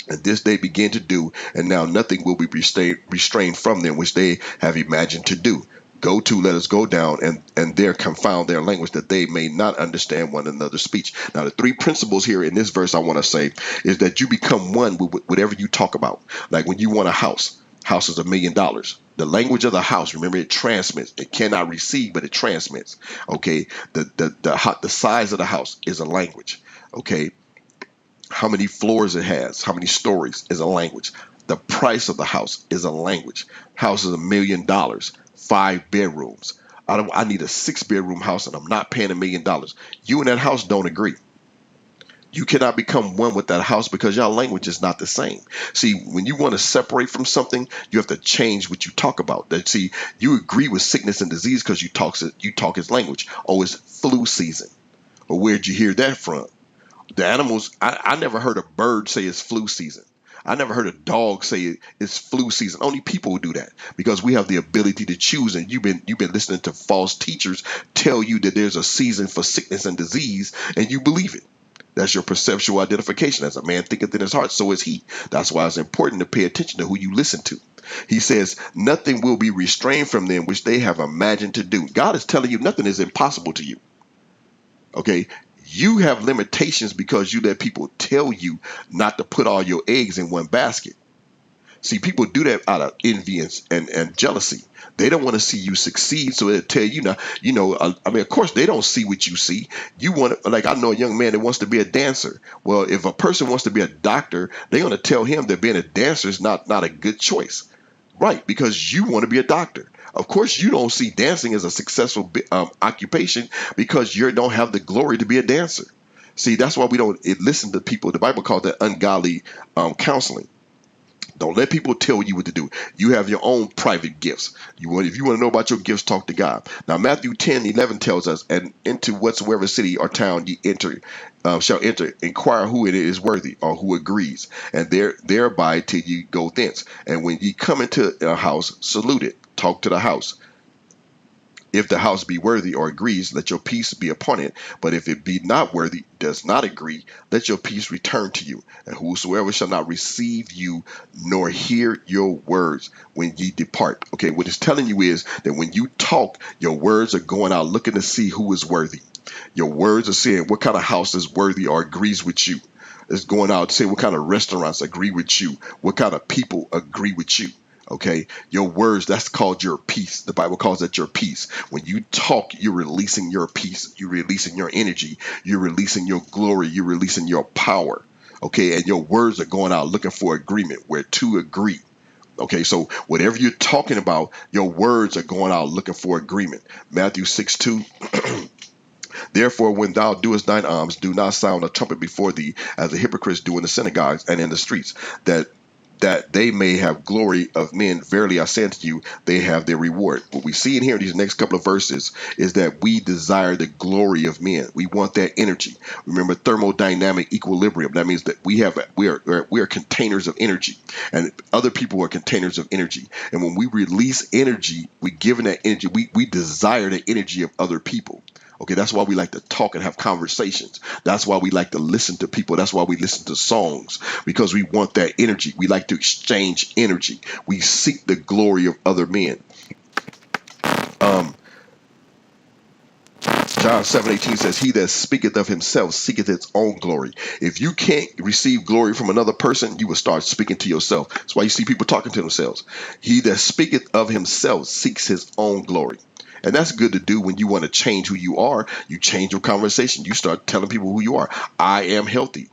And this they begin to do, and now nothing will be restrained from them, which they have imagined to do. Go to, let us go down, and there confound their language, that they may not understand one another's speech. Now, the three principles here in this verse I want to say is that you become one with whatever you talk about. Like when you want a house, house is $1 million. The language of the house, remember, it transmits. It cannot receive, but it transmits. Okay, the size of the house is a language. Okay, how many floors it has, how many stories is a language. The price of the house is a language. House is $1 million, 5 bedrooms. I need a 6-bedroom house, and I'm not paying $1 million. You and that house don't agree. You cannot become one with that house because your language is not the same. See, when you want to separate from something, you have to change what you talk about. See, you agree with sickness and disease because you talk his language. Oh, it's flu season. Well, where'd you hear that from? The animals, I never heard a bird say it's flu season. I never heard a dog say it's flu season. Only people do that because we have the ability to choose. And you've been listening to false teachers tell you that there's a season for sickness and disease, and you believe it. That's your perceptual identification. As a man thinketh in his heart, so is he. That's why it's important to pay attention to who you listen to. He says, nothing will be restrained from them which they have imagined to do. God is telling you nothing is impossible to you. Okay, you have limitations because you let people tell you not to put all your eggs in one basket. See, people do that out of envy and jealousy. They don't want to see you succeed, so they'll tell you now. I mean, of course, they don't see what you see. You want to, like, I know a young man that wants to be a dancer. Well, if a person wants to be a doctor, they're going to tell him that being a dancer is not a good choice, right? Because you want to be a doctor. Of course, you don't see dancing as a successful occupation because you don't have the glory to be a dancer. See, that's why we don't listen to people. The Bible calls that ungodly counseling. Don't let people tell you what to do. You have your own private gifts. If you want to know about your gifts, talk to God. Now, Matthew 10:11 tells us, and into whatsoever city or town ye enter, shall enter, inquire who it is worthy, or who agrees, and thereby till ye go thence. And when ye come into a house, salute it. Talk to the house. If the house be worthy or agrees, let your peace be upon it. But if it be not worthy, does not agree, let your peace return to you. And whosoever shall not receive you nor hear your words when ye depart. Okay, what it's telling you is that when you talk, your words are going out looking to see who is worthy. Your words are saying what kind of house is worthy or agrees with you. It's going out to say what kind of restaurants agree with you, what kind of people agree with you. Okay, your words, that's called your peace. The Bible calls that your peace. When you talk, you're releasing your peace. You're releasing your energy. You're releasing your glory. You're releasing your power. Okay, and your words are going out looking for agreement where two agree. Okay, so whatever you're talking about, your words are going out looking for agreement. Matthew 6:2. Therefore, when thou doest thine alms, do not sound a trumpet before thee, as the hypocrites do in the synagogues and in the streets, that they may have glory of men. Verily I say unto you, they have their reward. What we see in here in these next couple of verses is that we desire the glory of men. We want that energy. Remember, thermodynamic equilibrium. That means that we are containers of energy, and other people are containers of energy. And when we release energy, we give that energy. We desire the energy of other people. Okay, that's why we like to talk and have conversations. That's why we like to listen to people. That's why we listen to songs, because we want that energy. We like to exchange energy. We seek the glory of other men. John 7:18 says, he that speaketh of himself seeketh his own glory. If you can't receive glory from another person, you will start speaking to yourself. That's why you see people talking to themselves. He that speaketh of himself seeks his own glory. And that's good to do when you want to change who you are. You change your conversation. You start telling people who you are. I am healthy.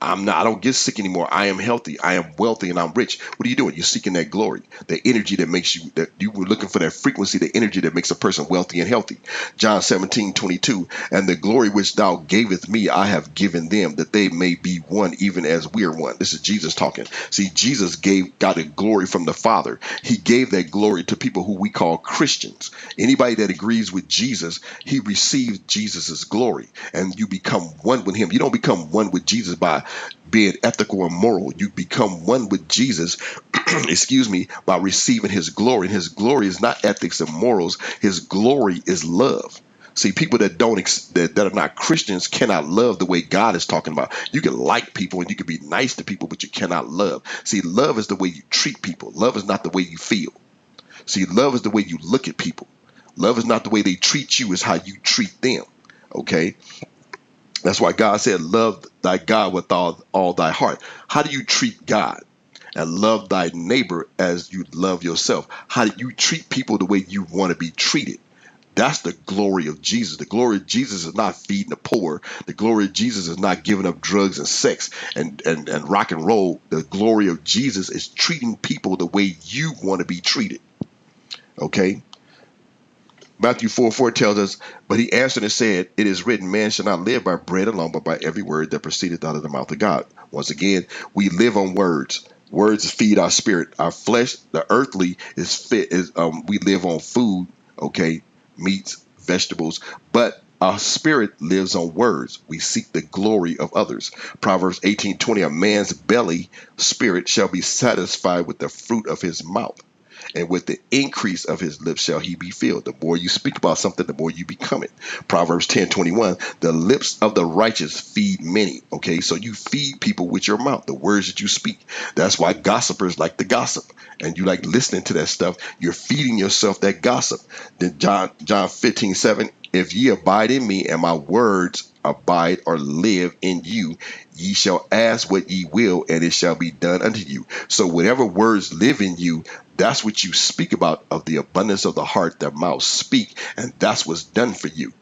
I don't get sick anymore. I am healthy. I am wealthy and I'm rich. What are you doing? You're seeking that glory, the energy that makes you, that you were looking for that frequency, the energy that makes a person wealthy and healthy. John 17:22, and the glory which thou gavest me, I have given them, that they may be one, even as we are one. This is Jesus talking. See, Jesus got a glory from the Father. He gave that glory to people who we call Christians. Anybody that agrees with Jesus, he receives Jesus's glory, and you become one with him. You don't become one with Jesus by being ethical and moral. You become one with Jesus, excuse me, by receiving his glory. And his glory is not ethics and morals. His glory is love. See, people that that are not Christians cannot love the way God is talking about. You can like people and you can be nice to people, but you cannot love. See, love is the way you treat people. Love is not the way you feel. See, love is the way you look at people. Love is not the way they treat you, it's how you treat them. Okay? That's why God said, love thy God with all thy heart. How do you treat God? And love thy neighbor as you love yourself. How do you treat people the way you want to be treated? That's the glory of Jesus. The glory of Jesus is not feeding the poor. The glory of Jesus is not giving up drugs and sex and rock and roll. The glory of Jesus is treating people the way you want to be treated. Okay? Matthew 4:4 tells us, but he answered and said, it is written, man shall not live by bread alone, but by every word that proceedeth out of the mouth of God. Once again, we live on words. Words feed our spirit. Our flesh, the earthly, we live on food, okay, meats, vegetables, but our spirit lives on words. We seek the glory of others. Proverbs 18:20, a man's belly spirit shall be satisfied with the fruit of his mouth, and with the increase of his lips shall he be filled. The more you speak about something, the more you become it. Proverbs 10:21, the lips of the righteous feed many. Okay, so you feed people with your mouth, the words that you speak. That's why gossipers like to gossip, and you like listening to that stuff. You're feeding yourself that gossip. Then John 15:7, if ye abide in me and my words abide or live in you, ye shall ask what ye will, and it shall be done unto you. So whatever words live in you, that's what you speak about. Of the abundance of the heart, the mouth speak, and that's what's done for you.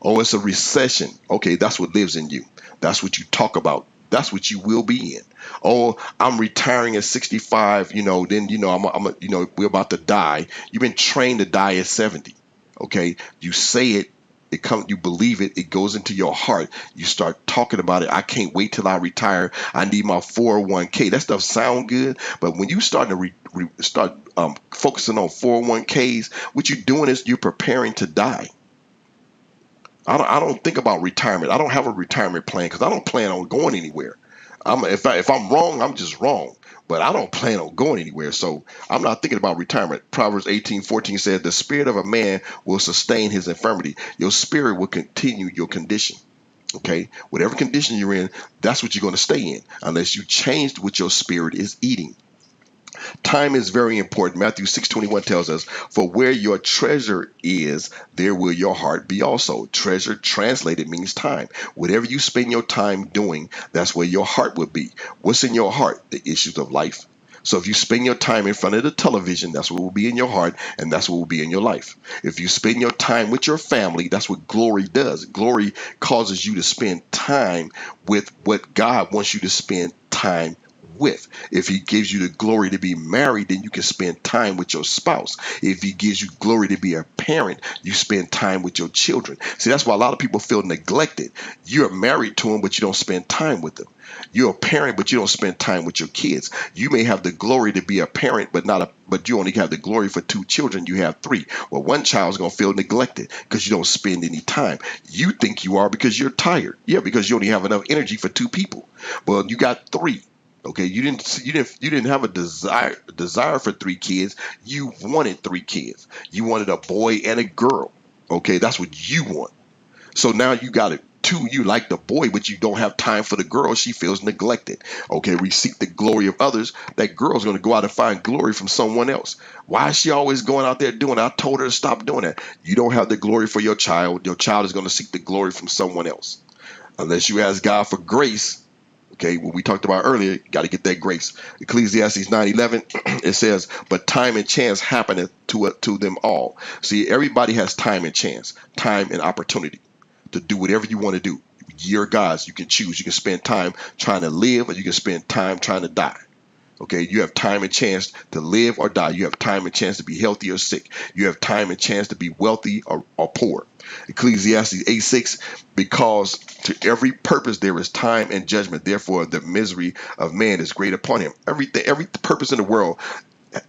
Oh, it's a recession. Okay, that's what lives in you. That's what you talk about. That's what you will be in. Oh, I'm retiring at 65. Then we're about to die. You've been trained to die at 70. Okay, you say it. You believe it, it goes into your heart. You start talking about it. I can't wait till I retire. I need my 401k. That stuff sound good, but when you start to start focusing on 401ks, what you're doing is you're preparing to die. I don't think about retirement. I don't have a retirement plan because I don't plan on going anywhere. If I'm wrong, I'm just wrong. But I don't plan on going anywhere, so I'm not thinking about retirement. Proverbs 18:14 says, the spirit of a man will sustain his infirmity. Your spirit will continue your condition. Okay, whatever condition you're in, that's what you're going to stay in, unless you changed what your spirit is eating. Time is very important. Matthew 6:21 tells us, for where your treasure is, there will your heart be also. Treasure translated means time. Whatever you spend your time doing, that's where your heart will be. What's in your heart? The issues of life. So if you spend your time in front of the television, that's what will be in your heart, and that's what will be in your life. If you spend your time with your family, that's what glory does. Glory causes you to spend time with what God wants you to spend time with. If he gives you the glory to be married, then you can spend time with your spouse. If he gives you glory to be a parent, you spend time with your children. See, that's why a lot of people feel neglected. You're married to them, but you don't spend time with them. You're a parent, but you don't spend time with your kids. You may have the glory to be a parent, but you only have the glory for 2 children. You have 3. Well, one child's going to feel neglected because you don't spend any time. You think you are because you're tired. Yeah, because you only have enough energy for 2 people. Well, you got 3. Okay, you didn't have a desire for 3 kids. You wanted 3 kids. You wanted a boy and a girl. Okay, that's what you want. So now you got it. 2, you like the boy, but you don't have time for the girl. She feels neglected. Okay, we seek the glory of others. That girl's going to go out and find glory from someone else. Why is she always going out there doing it? I told her to stop doing that. You don't have the glory for your child. Your child is going to seek the glory from someone else. Unless you ask God for grace. Okay, what we talked about earlier, got to get that grace. Ecclesiastes 9:11, it says, but time and chance happeneth to them all. See, everybody has time and chance, time and opportunity to do whatever you want to do. You're God's. You can choose. You can spend time trying to live, or you can spend time trying to die. Okay, you have time and chance to live or die. You have time and chance to be healthy or sick. You have time and chance to be wealthy or poor. Ecclesiastes 8:6, because to every purpose there is time and judgment. Therefore, the misery of man is great upon him. Every purpose in the world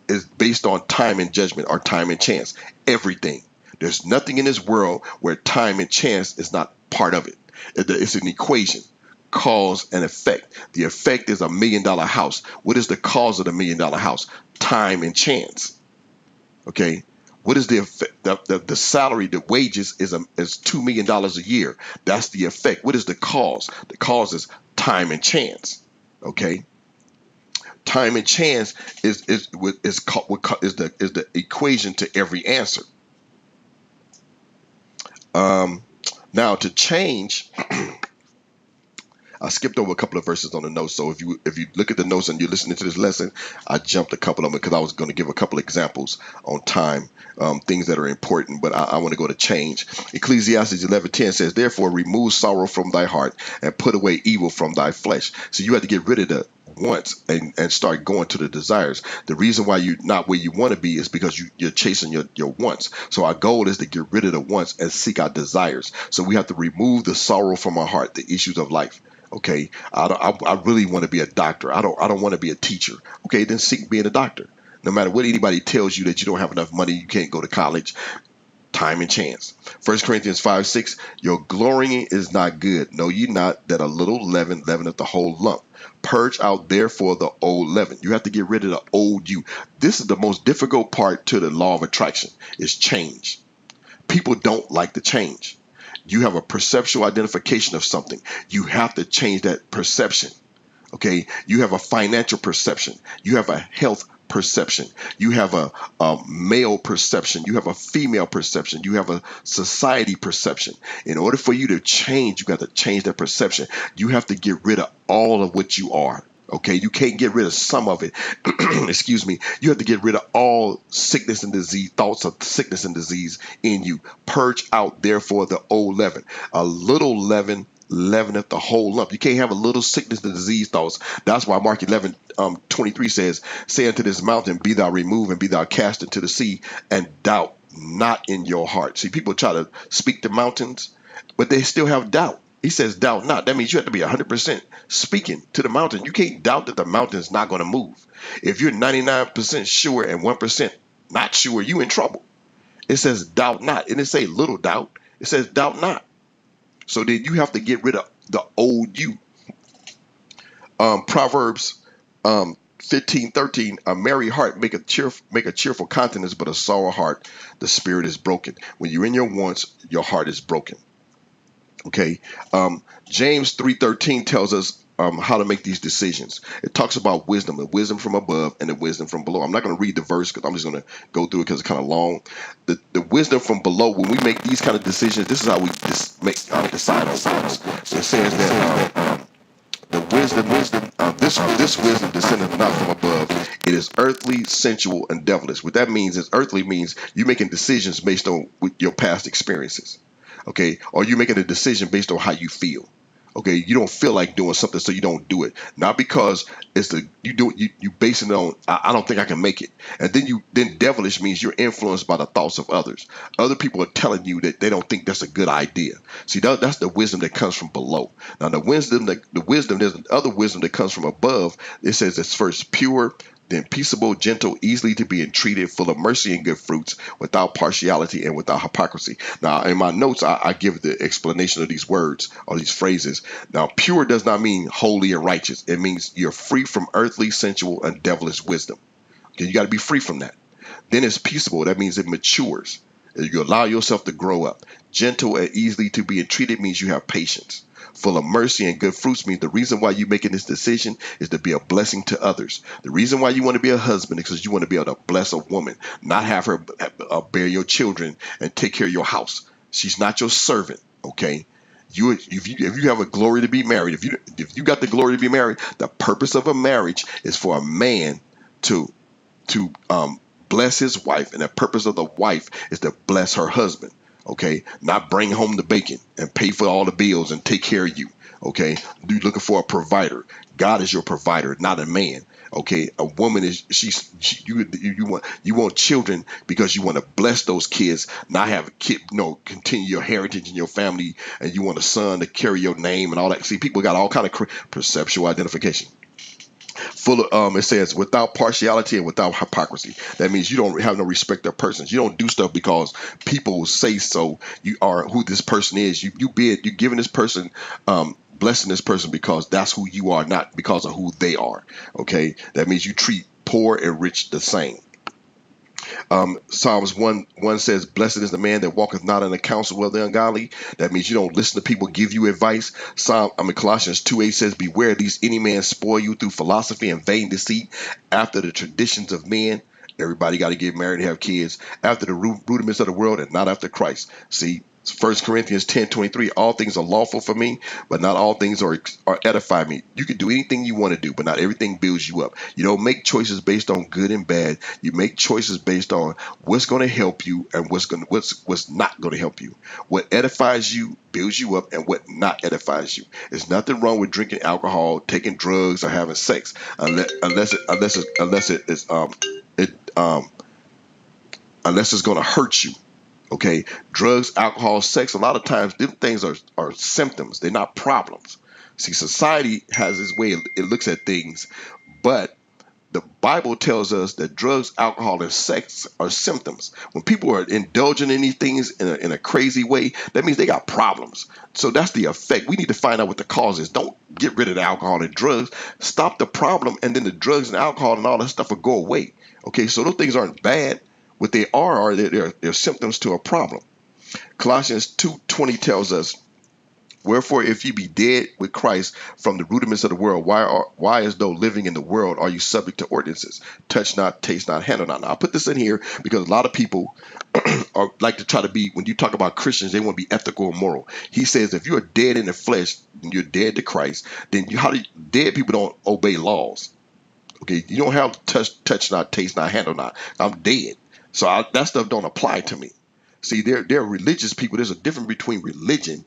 is based on time and judgment, or time and chance. Everything. There's nothing in this world where time and chance is not part of it. It's an equation. Cause and effect. The effect is $1 million house. What is the cause of the $1 million house? Time and chance. Okay. What is the effect? The salary, the wages is $2 million a year. That's the effect. What is the cause? The cause is time and chance. Okay. Time and chance is the equation to every answer. Now to change. I skipped over a couple of verses on the notes, so if you look at the notes and you're listening to this lesson, I jumped a couple of them because I was going to give a couple of examples on time, things that are important, but I want to go to change. Ecclesiastes 11:10 says, "Therefore remove sorrow from thy heart and put away evil from thy flesh." So you have to get rid of the wants and start going to the desires. The reason why you're not where you want to be is because you're chasing your wants. So our goal is to get rid of the wants and seek our desires. So we have to remove the sorrow from our heart, the issues of life. Okay, I really want to be a doctor. I don't want to be a teacher. Okay, then seek being a doctor. No matter what anybody tells you that you don't have enough money, you can't go to college. Time and chance. 1 Corinthians 5:6, your glorying is not good. Know ye not that a little leaven leaveneth the whole lump? Purge out therefore the old leaven. You have to get rid of the old you. This is the most difficult part to the law of attraction, is change. People don't like the change. You have a perceptual identification of something. You have to change that perception. Okay. You have a financial perception. You have a health perception. You have a male perception. You have a female perception. You have a society perception. In order for you to change, you got to change that perception. You have to get rid of all of what you are. Okay, you can't get rid of some of it. Excuse me. You have to get rid of all sickness and disease, thoughts of sickness and disease in you. Purge out, therefore, the old leaven. A little leaven leaveneth the whole lump. You can't have a little sickness and disease thoughts. That's why Mark 11:23 says, "Say unto this mountain, be thou removed and be thou cast into the sea, and doubt not in your heart." See, people try to speak to mountains, but they still have doubt. He says, doubt not. That means you have to be 100% speaking to the mountain. You can't doubt that the mountain is not going to move. If you're 99% sure and 1% not sure, you in trouble. It says, doubt not. It didn't say little doubt. It says, doubt not. So then you have to get rid of the old you. Proverbs 15:13, a merry heart make a cheerful countenance, but a sorrow heart, the spirit is broken. When you're in your wants, your heart is broken. Okay, James 3:13 tells us how to make these decisions. It talks about wisdom, the wisdom from above and the wisdom from below. I'm not going to read the verse because I'm just going to go through it because it's kind of long. The wisdom from below, when we make these kind of decisions, this is how we decide on things. It says that the this wisdom descendeth not from above. It is earthly, sensual, and devilish. What that means is earthly means you're making decisions based on your past experiences. Okay, or you're making a decision based on how you feel. Okay, you don't feel like doing something, so you don't do it. Not because you basing it on I don't think I can make it. And then devilish means you're influenced by the thoughts of others. Other people are telling you that they don't think that's a good idea. See, that's the wisdom that comes from below. Now there's other wisdom that comes from above. It says it's first pure, then peaceable, gentle, easily to be entreated, full of mercy and good fruits, without partiality and without hypocrisy. Now, in my notes, I give the explanation of these words or these phrases. Now, pure does not mean holy and righteous. It means you're free from earthly, sensual, and devilish wisdom. Okay, you got to be free from that. Then it's peaceable. That means it matures. You allow yourself to grow up. Gentle and easily to be entreated means you have patience. Full of mercy and good fruits means the reason why you're making this decision is to be a blessing to others. The reason why you want to be a husband is because you want to be able to bless a woman, not have her bear your children and take care of your house. She's not your servant, okay? If you have a glory to be married, if you got the glory to be married, the purpose of a marriage is for a man to bless his wife, and the purpose of the wife is to bless her husband. Okay, not bring home the bacon and pay for all the bills and take care of you. Okay, you're looking for a provider. God is your provider, not a man. Okay, a woman is you want children because you want to bless those kids, not have a kid, continue your heritage in your family, and you want a son to carry your name and all that. See, people got all kind of perceptual identification. Full of it says without partiality and without hypocrisy. That means you don't have no respect of persons. You don't do stuff because people say so. You are who this person is. You giving this person blessing this person because that's who you are, not because of who they are. Okay, that means you treat poor and rich the same. Psalms 1 says, "Blessed is the man that walketh not in the counsel of the ungodly." That means you don't listen to people give you advice. Colossians 2:8 says, "Beware lest any man spoil you through philosophy and vain deceit, after the traditions of men." Everybody got to get married and have kids after the rudiments of the world and not after Christ. See, 1 Corinthians 10:23, all things are lawful for me, but not all things are edify me. You can do anything you want to do, but not everything builds you up. You don't make choices based on good and bad. You make choices based on what's going to help you and what's not going to help you. What edifies you builds you up, and what not edifies you. There's nothing wrong with drinking alcohol, taking drugs, or having sex, it unless it's going to hurt you. Okay, drugs, alcohol, sex, a lot of times them things are symptoms. They're not problems. See, society has its way it looks at things, but the Bible tells us that drugs, alcohol, and sex are symptoms. When people are indulging in these things in a crazy way, that means they got problems. So that's the effect. We need to find out what the cause is. Don't get rid of the alcohol and drugs. Stop the problem, and then the drugs and alcohol and all that stuff will go away. Okay, so those things aren't bad. What they are they're symptoms to a problem. Colossians 2:20 tells us, "Wherefore, if ye be dead with Christ from the rudiments of the world, why as though living in the world are you subject to ordinances? Touch not, taste not, handle not." Now, I put this in here because a lot of people like to try to be, when you talk about Christians, they want to be ethical and moral. He says if you are dead in the flesh and you're dead to Christ, then dead people don't obey laws. Okay, you don't have to touch not, taste not, handle not. I'm dead. So that stuff don't apply to me. See, they're religious people. There's a difference between religion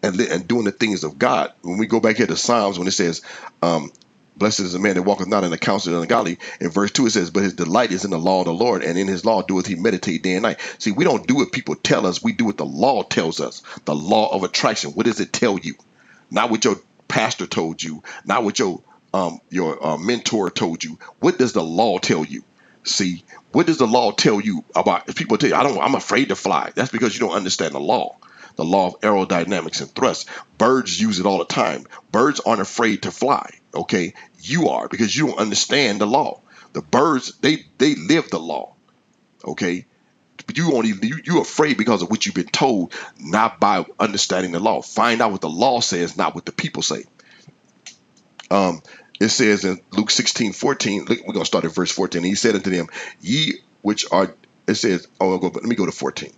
and doing the things of God. When we go back here to Psalms, when it says, "Blessed is the man that walketh not in the counsel of the ungodly," in verse 2 it says, "But his delight is in the law of the Lord, and in his law doeth he meditate day and night." See, we don't do what people tell us. We do what the law tells us. The law of attraction. What does it tell you? Not what your pastor told you. Not what your mentor told you. What does the law tell you? See, what does the law tell you about? If people tell you, I'm afraid to fly. That's because you don't understand the law of aerodynamics and thrust. Birds use it all the time. Birds aren't afraid to fly. Okay, you are, because you don't understand the law. The birds, they live the law. Okay, but you're afraid because of what you've been told, not by understanding the law. Find out what the law says, not what the people say. It says in Luke 16:14, we're going to start at verse 14. He said unto them, "Ye which are," it says, let me go to 14.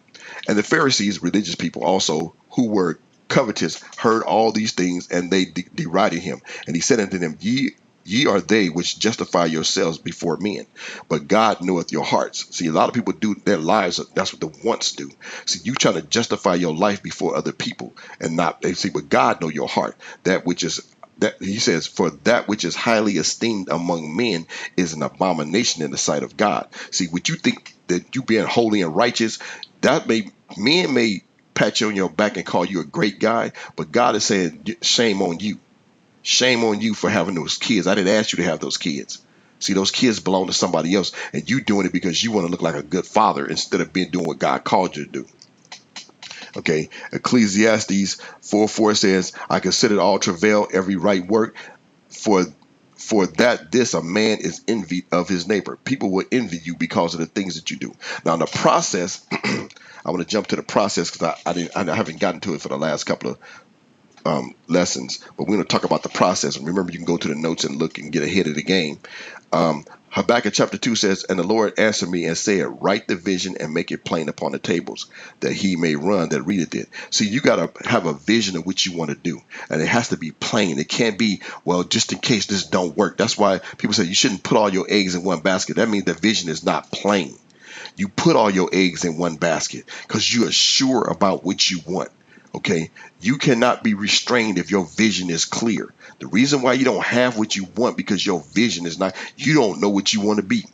"And the Pharisees, religious people also, who were covetous, heard all these things, and they derided him. And he said unto them, Ye are they which justify yourselves before men, but God knoweth your hearts." See, a lot of people do their lives. That's what the wants do. See, you trying to justify your life before other people, and not, they see, but God know your heart. That he says, "For that which is highly esteemed among men is an abomination in the sight of God." See, what you think that you being holy and righteous, men may pat you on your back and call you a great guy, but God is saying, shame on you. Shame on you for having those kids. I didn't ask you to have those kids. See, those kids belong to somebody else, and you doing it because you want to look like a good father instead of doing what God called you to do. Okay, Ecclesiastes 4:4 says, "I consider all travail, every right work, for that this a man is envied of his neighbor." People will envy you because of the things that you do. Now, in the process, I want to jump to the process because I haven't gotten to it for the last couple of lessons, but we're going to talk about the process. And remember, you can go to the notes and look and get ahead of the game. Habakkuk chapter 2 says, "And the Lord answered me and said, Write the vision and make it plain upon the tables, that he may run that readeth it." See, you got to have a vision of what you want to do, and it has to be plain. It can't be, well, just in case this don't work. That's why people say you shouldn't put all your eggs in one basket. That means the vision is not plain. You put all your eggs in one basket because you are sure about what you want. Okay. You cannot be restrained if your vision is clear. The reason why you don't have what you want because your vision is not, you don't know what you want to be.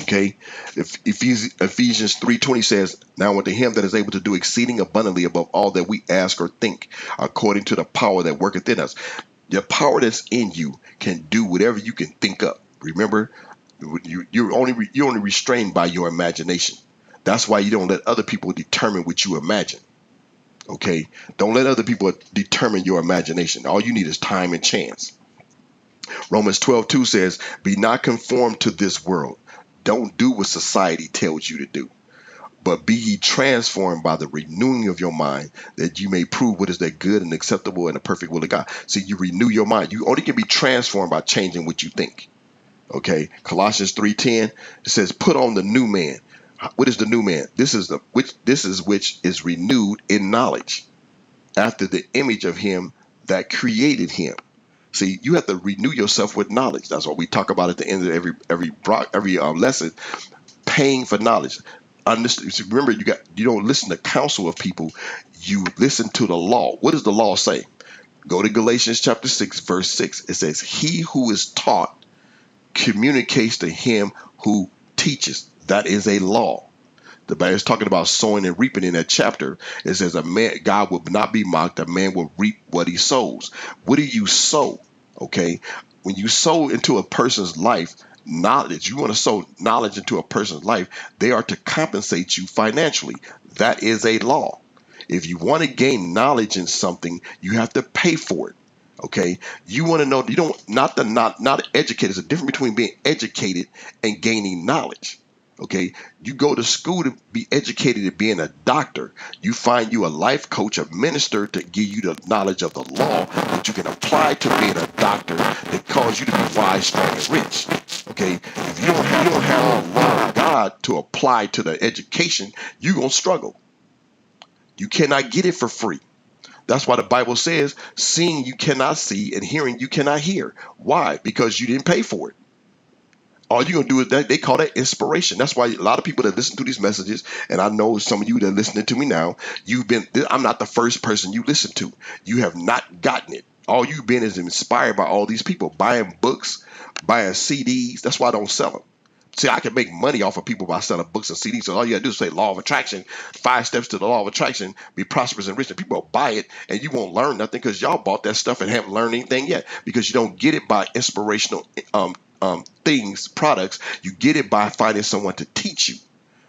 Okay. If Ephesians 3:20 says, now unto him that is able to do exceeding abundantly above all that we ask or think, according to the power that worketh in us. The power that's in you can do whatever you can think up. Remember, you're only restrained by your imagination. That's why you don't let other people determine what you imagine. Okay, don't let other people determine your imagination. All you need is time and chance. Romans 12:2 says, be not conformed to this world. Don't do what society tells you to do, but be ye transformed by the renewing of your mind, that you may prove what is that good and acceptable and the perfect will of God. See, you renew your mind. You only can be transformed by changing what you think. Okay, Colossians 3:10, it says, put on the new man. What is the new man? This is which is renewed in knowledge, after the image of him that created him. See, you have to renew yourself with knowledge. That's what we talk about at the end of every lesson. Paying for knowledge. Understand, remember, you don't listen to counsel of people. You listen to the law. What does the law say? Go to Galatians chapter 6, verse 6. It says, he who is taught communicates to him who teaches. That is a law. The Bible is talking about sowing and reaping in that chapter. It says God will not be mocked. A man will reap what he sows. What do you sow? Okay. When you sow into a person's life, knowledge, you want to sow knowledge into a person's life, they are to compensate you financially. That is a law. If you want to gain knowledge in something, you have to pay for it. Okay. You want to know, you don't, not educated. There's a difference between being educated and gaining knowledge. Okay, you go to school to be educated at being a doctor. You find you a life coach, a minister to give you the knowledge of the law that you can apply to being a doctor that cause you to be wise, strong, and rich. Okay, if you don't have the law of God to apply to the education, you're going to struggle. You cannot get it for free. That's why the Bible says, seeing you cannot see and hearing you cannot hear. Why? Because you didn't pay for it. All you're going to do is that they call that inspiration. That's why a lot of people that listen to these messages, and I know some of you that are listening to me now, I'm not the first person you listen to. You have not gotten it. All you've been is inspired by all these people buying books, buying CDs. That's why I don't sell them. See, I can make money off of people by selling books and CDs. So all you got to do is say law of attraction, 5 steps to the law of attraction, be prosperous and rich. And people will buy it and you won't learn nothing because y'all bought that stuff and haven't learned anything yet because you don't get it by inspirational products. You get it by finding someone to teach you.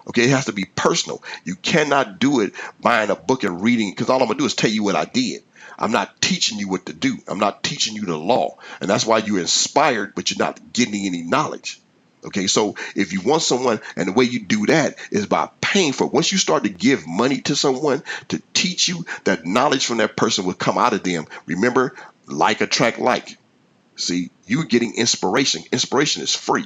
Okay, it has to be personal. You cannot do it buying a book and reading because all I'm gonna do is tell you what I did. I'm not teaching you what to do. I'm not teaching you the law. And that's why you're inspired, but you're not getting any knowledge. Okay, so if you want someone, and the way you do that is by paying for it. Once you start to give money to someone to teach you, that knowledge from that person will come out of them. Remember, like attract like. See, you're getting inspiration. Inspiration is free.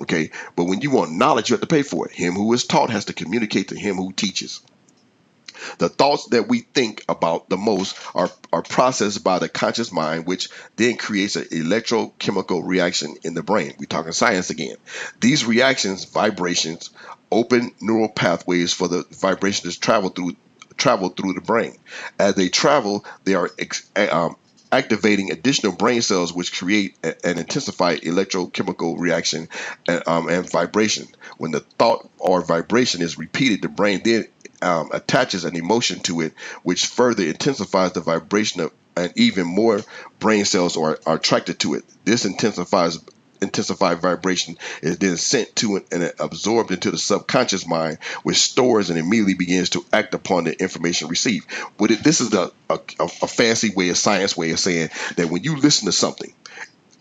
Okay, but when you want knowledge, you have to pay for it. Him who is taught has to communicate to him who teaches. The thoughts that we think about the most are processed by the conscious mind, which then creates an electrochemical reaction in the brain. We're talking science again. These reactions, vibrations, open neural pathways for the vibration to travel through the brain. As they travel, they are activating additional brain cells, which create an intensified electrochemical reaction and vibration. When the thought or vibration is repeated, the brain then attaches an emotion to it, which further intensifies the vibration of, and even more brain cells are attracted to it. This intensified vibration is then sent to and absorbed into the subconscious mind, which stores and immediately begins to act upon the information received. This is a fancy way, a science way of saying that when you listen to something,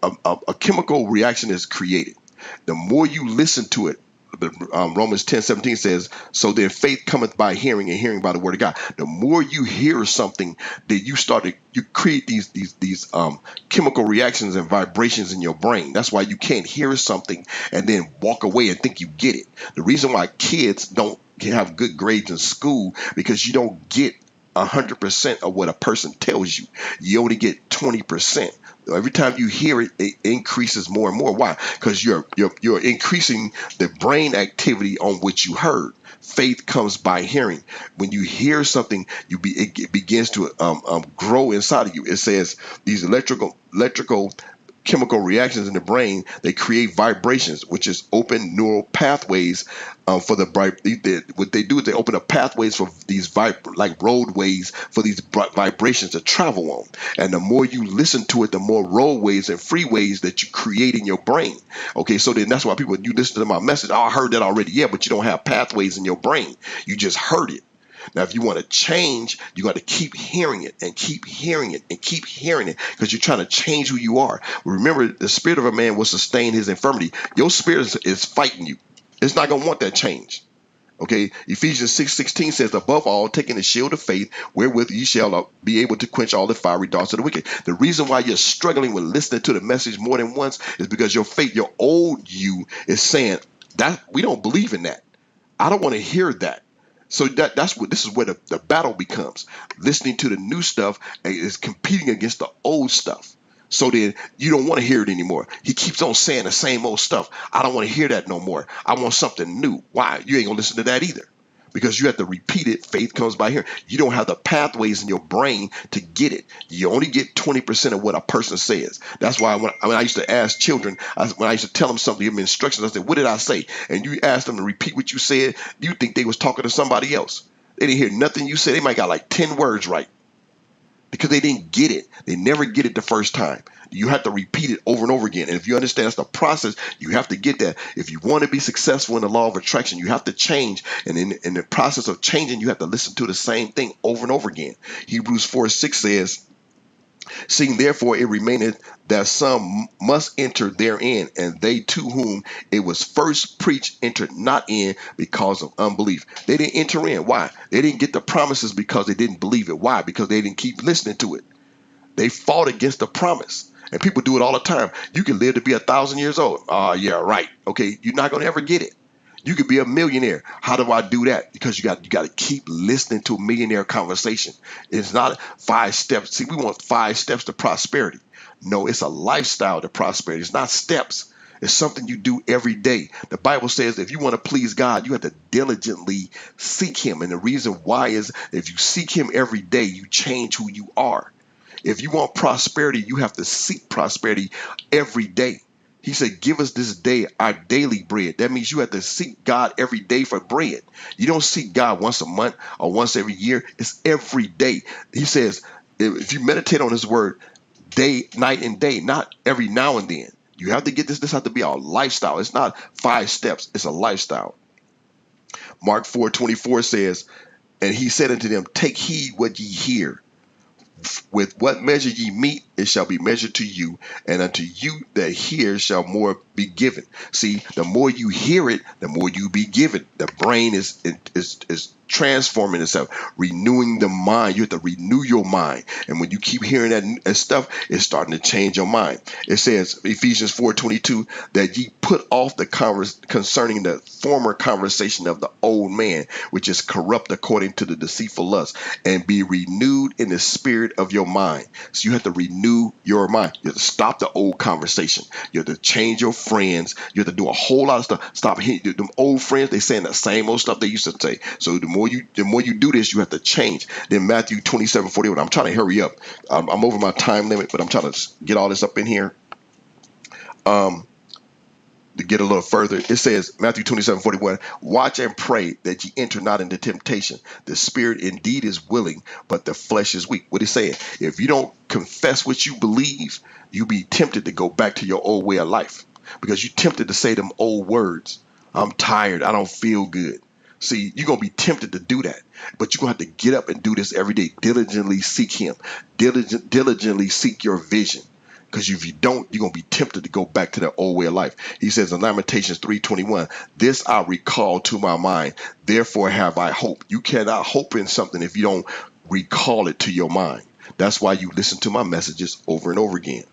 a chemical reaction is created. The more you listen to it, Romans 10:17 says, so then faith cometh by hearing and hearing by the word of God. The more you hear something, that you create these chemical reactions and vibrations in your brain. That's why you can't hear something and then walk away and think you get it. The reason why kids don't have good grades in school, because you don't get 100% of what a person tells you. You only get 20%. Every time you hear it, it increases more and more. Why? Because you're increasing the brain activity on what you heard. Faith comes by hearing. When you hear something, it begins to grow inside of you. It says these electrical chemical reactions in the brain, they create vibrations, which is open neural pathways for what they do is they open up pathways for these like roadways for these vibrations to travel on. And the more you listen to it, the more roadways and freeways that you create in your brain. Okay, so then that's why people, you listen to my message, oh, I heard that already. Yeah, but you don't have pathways in your brain. You just heard it. Now, if you want to change, you got to keep hearing it and keep hearing it and keep hearing it because you're trying to change who you are. Remember, the spirit of a man will sustain his infirmity. Your spirit is fighting you. It's not going to want that change. Okay, Ephesians 6:16 says, above all, taking the shield of faith, wherewith ye shall be able to quench all the fiery darts of the wicked. The reason why you're struggling with listening to the message more than once is because your faith, your old you, is saying that we don't believe in that. I don't want to hear that. So this is where the battle becomes. Listening to the new stuff is competing against the old stuff. So then you don't want to hear it anymore. He keeps on saying the same old stuff. I don't want to hear that no more. I want something new. Why? You ain't gonna listen to that either. Because you have to repeat it. Faith comes by hearing. You don't have the pathways in your brain to get it. You only get 20% of what a person says. That's why when I used to ask children, when I used to tell them something, give them instructions, I said, what did I say? And you asked them to repeat what you said, you think they was talking to somebody else. They didn't hear nothing you said. They might got like 10 words right because they didn't get it. They never get it the first time. You have to repeat it over and over again. And if you understand that's the process, you have to get that. If you want to be successful in the law of attraction, you have to change. And in the process of changing, you have to listen to the same thing over and over again. Hebrews 4:6 says, seeing therefore it remaineth that some must enter therein, and they to whom it was first preached entered not in because of unbelief. They didn't enter in. Why? They didn't get the promises because they didn't believe it. Why? Because they didn't keep listening to it. They fought against the promise. And people do it all the time. You can live to be 1,000 years old. Yeah, right. Okay, you're not going to ever get it. You could be a millionaire. How do I do that? Because you got to keep listening to a millionaire conversation. It's not 5 steps. See, we want 5 steps to prosperity. No, it's a lifestyle to prosperity. It's not steps. It's something you do every day. The Bible says if you want to please God, you have to diligently seek him. And the reason why is if you seek him every day, you change who you are. If you want prosperity, you have to seek prosperity every day. He said, give us this day our daily bread. That means you have to seek God every day for bread. You don't seek God once a month or once every year. It's every day. He says, if you meditate on his word day, night and day, not every now and then. You have to get this. This has to be our lifestyle. It's not 5 steps. It's a lifestyle. Mark 4:24 says, and he said unto them, take heed what ye hear. With what measure ye meet, it shall be measured to you, and unto you that hear shall more be given. See, the more you hear it, the more you be given. The brain is transforming itself, renewing the mind. You have to renew your mind. And when you keep hearing that stuff, it's starting to change your mind. It says, Ephesians 4:22, that ye put off the concerning the former conversation of the old man, which is corrupt according to the deceitful lust, and be renewed in the spirit of your mind. So you have to renew your mind. You have to stop the old conversation. You have to change your friends. You have to do a whole lot of stuff. Stop hearing them old friends. They saying the same old stuff they used to say. So the more you do this, you have to change. Then Matthew 27:41. I'm trying to hurry up. I'm over my time limit, but I'm trying to get all this up in here. To get a little further, it says, Matthew 27:41, watch and pray that ye enter not into temptation. The spirit indeed is willing, but the flesh is weak. What he's saying, if you don't confess what you believe, you be tempted to go back to your old way of life because you're tempted to say them old words. I'm tired. I don't feel good. See, you're going to be tempted to do that, but you're going to have to get up and do this every day. Diligently seek him. Diligently seek your vision. Because if you don't, you're going to be tempted to go back to that old way of life. He says in Lamentations 3:21, this I recall to my mind, therefore have I hope. You cannot hope in something if you don't recall it to your mind. That's why you listen to my messages over and over again.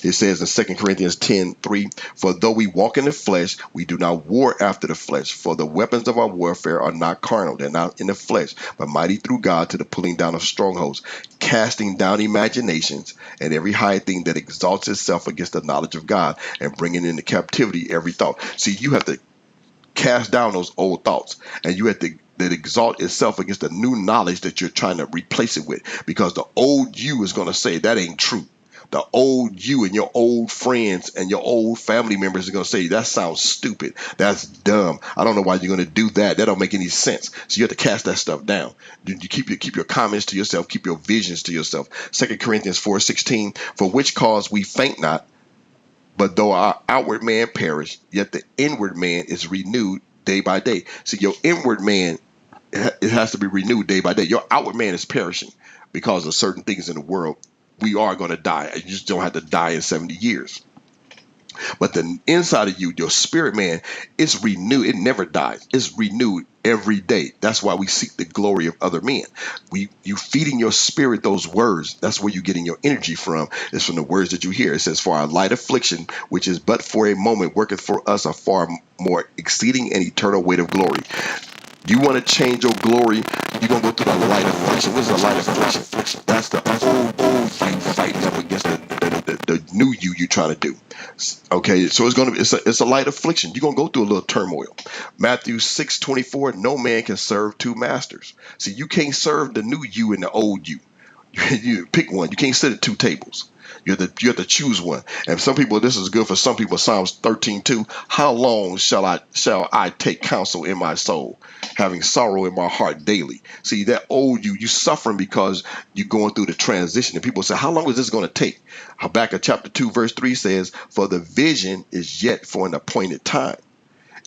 It says in 2 Corinthians 10:3, for though we walk in the flesh, we do not war after the flesh. For the weapons of our warfare are not carnal, they're not in the flesh, but mighty through God to the pulling down of strongholds, casting down imaginations and every high thing that exalts itself against the knowledge of God, and bringing into captivity every thought. See, you have to cast down those old thoughts, and you have to that exalt itself against the new knowledge that you're trying to replace it with, because the old you is going to say that ain't true. The old you and your old friends and your old family members are going to say that sounds stupid, that's dumb, I don't know why you're going to do that, that don't make any sense. So you have to cast that stuff down. You keep your comments to yourself, keep your visions to yourself. 2 Corinthians 4:16, for which cause we faint not, but though our outward man perish, yet the inward man is renewed day by day. See, your inward man, it has to be renewed day by day. Your outward man is perishing because of certain things in the world. We are going to die. You just don't have to die in 70 years. But the inside of you, your spirit man, is renewed. It never dies. It's renewed every day. That's why we seek the glory of other men. You feeding your spirit those words. That's where you're getting your energy from. It's from the words that you hear. It says, for our light affliction, which is but for a moment, worketh for us a far more exceeding and eternal weight of glory. You want to change your glory, you're going to go through the light affliction. What is the light affliction? That's the old you fighting up against the new you're trying to do. Okay, so it's a light affliction. You're going to go through a little turmoil. Matthew 6:24, no man can serve two masters. See, you can't serve the new you and the old you. You pick one. You can't sit at two tables. You have to choose one. And some people, this is good for some people. Psalms 13:2. How long shall I take counsel in my soul, having sorrow in my heart daily? See, that old you suffering because you're going through the transition. And people say, how long is this going to take? Habakkuk chapter 2 verse 3 says, for the vision is yet for an appointed time,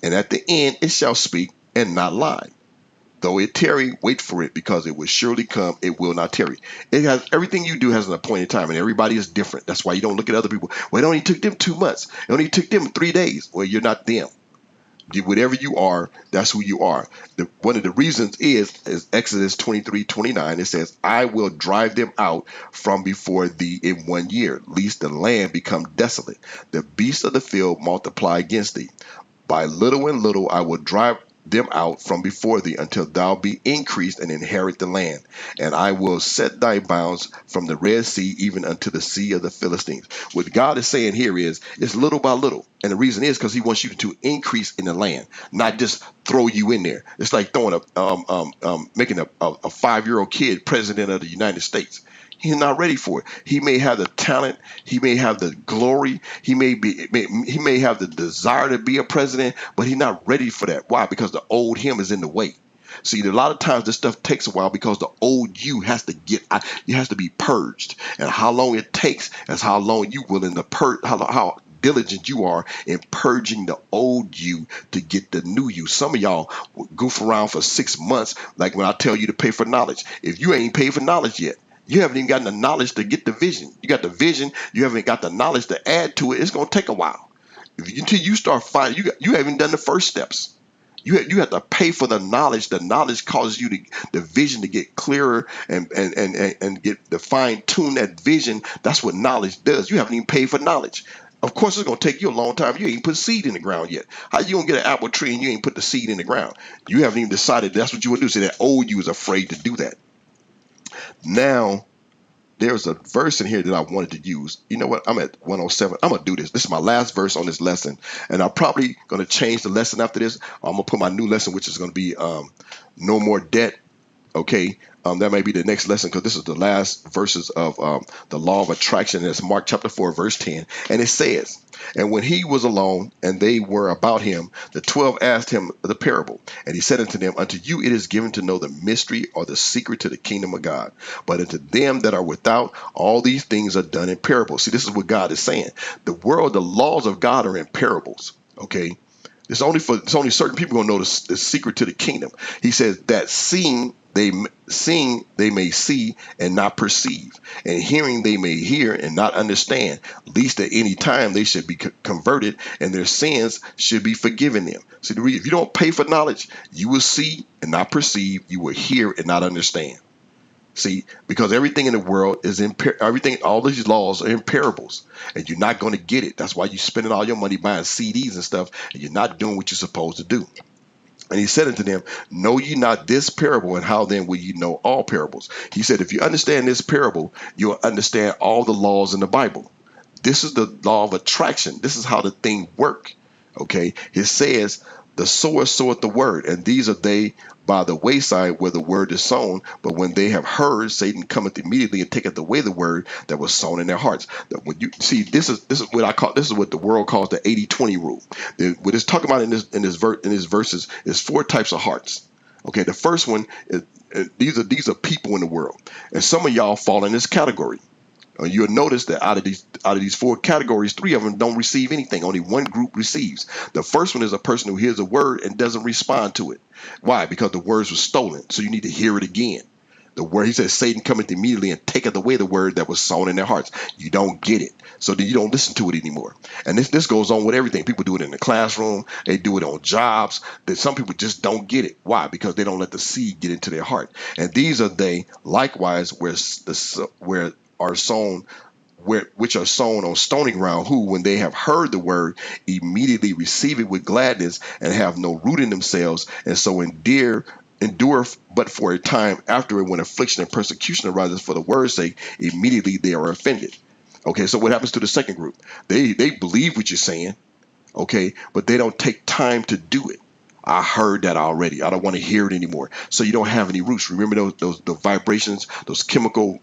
and at the end it shall speak and not lie. Though it tarry, wait for it, because it will surely come, it will not tarry. It has everything you do has an appointed time, and everybody is different. That's why you don't look at other people. Well, it only took them 2 months. It only took them 3 days. Well, you're not them. Whatever you are, that's who you are. One of the reasons is Exodus 23:29. It says, I will drive them out from before thee in 1 year, lest the land become desolate. The beasts of the field multiply against thee. By little and little I will drive them out from before thee, until thou be increased and inherit the land. And I will set thy bounds from the Red Sea even unto the sea of the Philistines. What God is saying here is, it's little by little. And the reason is because he wants you to increase in the land, not just throw you in there. It's like throwing making a 5-year-old kid president of the United States. He's not ready for it. He may have the talent, he may have the glory, he may have the desire to be a president, but he's not ready for that. Why? Because the old him is in the way. See, a lot of times this stuff takes a while because the old you has to be purged. And how long it takes is how long you willing to purge, how diligent you are in purging the old you to get the new you. Some of y'all goof around for 6 months, like when I tell you to pay for knowledge. If you ain't paid for knowledge yet, you haven't even gotten the knowledge to get the vision. You got the vision, you haven't got the knowledge to add to it. It's going to take a while. Until you start finding, you haven't done the first steps. You have to pay for the knowledge. The knowledge causes you the vision to get clearer and get the fine tune that vision. That's what knowledge does. You haven't even paid for knowledge. Of course, it's going to take you a long time. You ain't put seed in the ground yet. How you going to get an apple tree and you ain't put the seed in the ground? You haven't even decided that's what you would do. So that old you is afraid to do that. Now, there's a verse in here that I wanted to use. You know what? I'm at 107. I'm going to do this. This is my last verse on this lesson. And I'm probably going to change the lesson after this. I'm going to put my new lesson, which is going to be no more debt. Okay. That may be the next lesson, because this is the last verses of the law of attraction. It's Mark chapter 4, verse 10. And it says, and when he was alone and they were about him, the 12 asked him the parable. And he said unto them, unto you it is given to know the mystery or the secret to the kingdom of God. But unto them that are without, all these things are done in parables. See, this is what God is saying. The laws of God are in parables. Okay. It's only certain people gonna know the secret to the kingdom. He says that seeing they may see and not perceive, and hearing they may hear and not understand, lest at any time they should be converted and their sins should be forgiven them. See, if you don't pay for knowledge, you will see and not perceive, you will hear and not understand. See, because everything in the world is everything, all these laws are in parables, and you're not going to get it. That's why you're spending all your money buying CDs and stuff, and you're not doing what you're supposed to do. And he said unto them, know ye not this parable, and how then will you know all parables? He said, if you understand this parable, you'll understand all the laws in the Bible. This is the law of attraction. This is how the thing work. Okay. It says, the sower soweth the word, and these are they by the wayside where the word is sown. But when they have heard, Satan cometh immediately and taketh away the word that was sown in their hearts. That when you see, this is what I call, this is what the world calls the 80-20 rule. What it's talking about in these verses is four types of hearts. Okay, the first one is, these are people in the world, and some of y'all fall in this category. You'll notice that out of these four categories, three of them don't receive anything. Only one group receives. The first one is a person who hears a word and doesn't respond to it. Why? Because the words were stolen. So you need to hear it again. The word, he says, Satan cometh immediately and taketh away the word that was sown in their hearts. You don't get it. So then you don't listen to it anymore. And this goes on with everything. People do it in the classroom. They do it on jobs. That some people just don't get it. Why? Because they don't let the seed get into their heart. And these are they likewise where are sown, which are sown on stony ground, who, when they have heard the word, immediately receive it with gladness, and have no root in themselves, and so endure but for a time. After it, when affliction and persecution arises for the word's sake, immediately they are offended. Okay, so what happens to the second group? They believe what you're saying, okay, but they don't take time to do it. I heard that already. I don't want to hear it anymore. So you don't have any roots. Remember those the vibrations, those chemical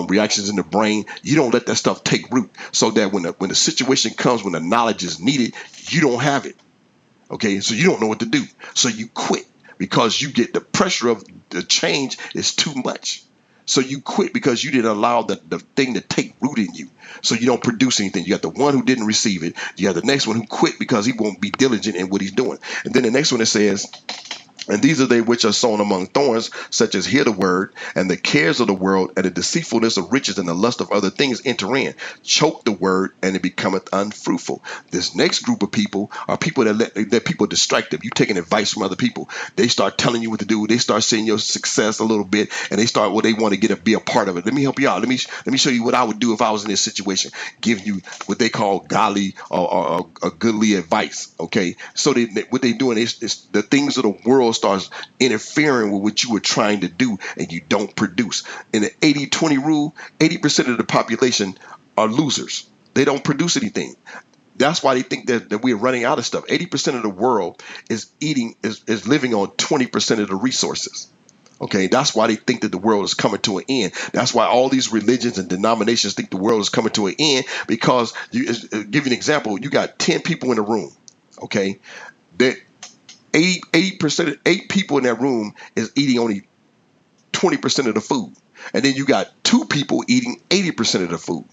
reactions in the brain. You don't let that stuff take root, so that when the situation comes, when the knowledge is needed, you don't have it. Okay, so you don't know what to do. So you quit because you get the pressure of the change is too much. So you quit because you didn't allow the thing to take root in you. So you don't produce anything. You got the one who didn't receive it. You have the next one who quit because he won't be diligent in what he's doing. And then the next one, it says, and these are they which are sown among thorns, such as hear the word, and the cares of the world, and the deceitfulness of riches, and the lust of other things enter in, choke the word, and it becometh unfruitful. This next group of people are people that let people distract them. You taking advice from other people. They start telling you what to do. They start seeing your success a little bit, and they start, well, they want to be a part of it. Let me help you out. Let me show you what I would do if I was in this situation. Give you what they call godly or goodly advice. Okay, so what they doing is the things of the world starts interfering with what you were trying to do, and you don't produce. In the 80-20 rule, 80% of the population are losers. They don't produce anything. That's why they think that we're running out of stuff. 80% of the world is living on 20% of the resources. Okay, that's why they think that the world is coming to an end. That's why all these religions and denominations think the world is coming to an end, because give you an example. You got 10 people in a room. Okay, that 8% 8 people in that room is eating only 20% of the food, and then you got 2 people eating 80% of the food.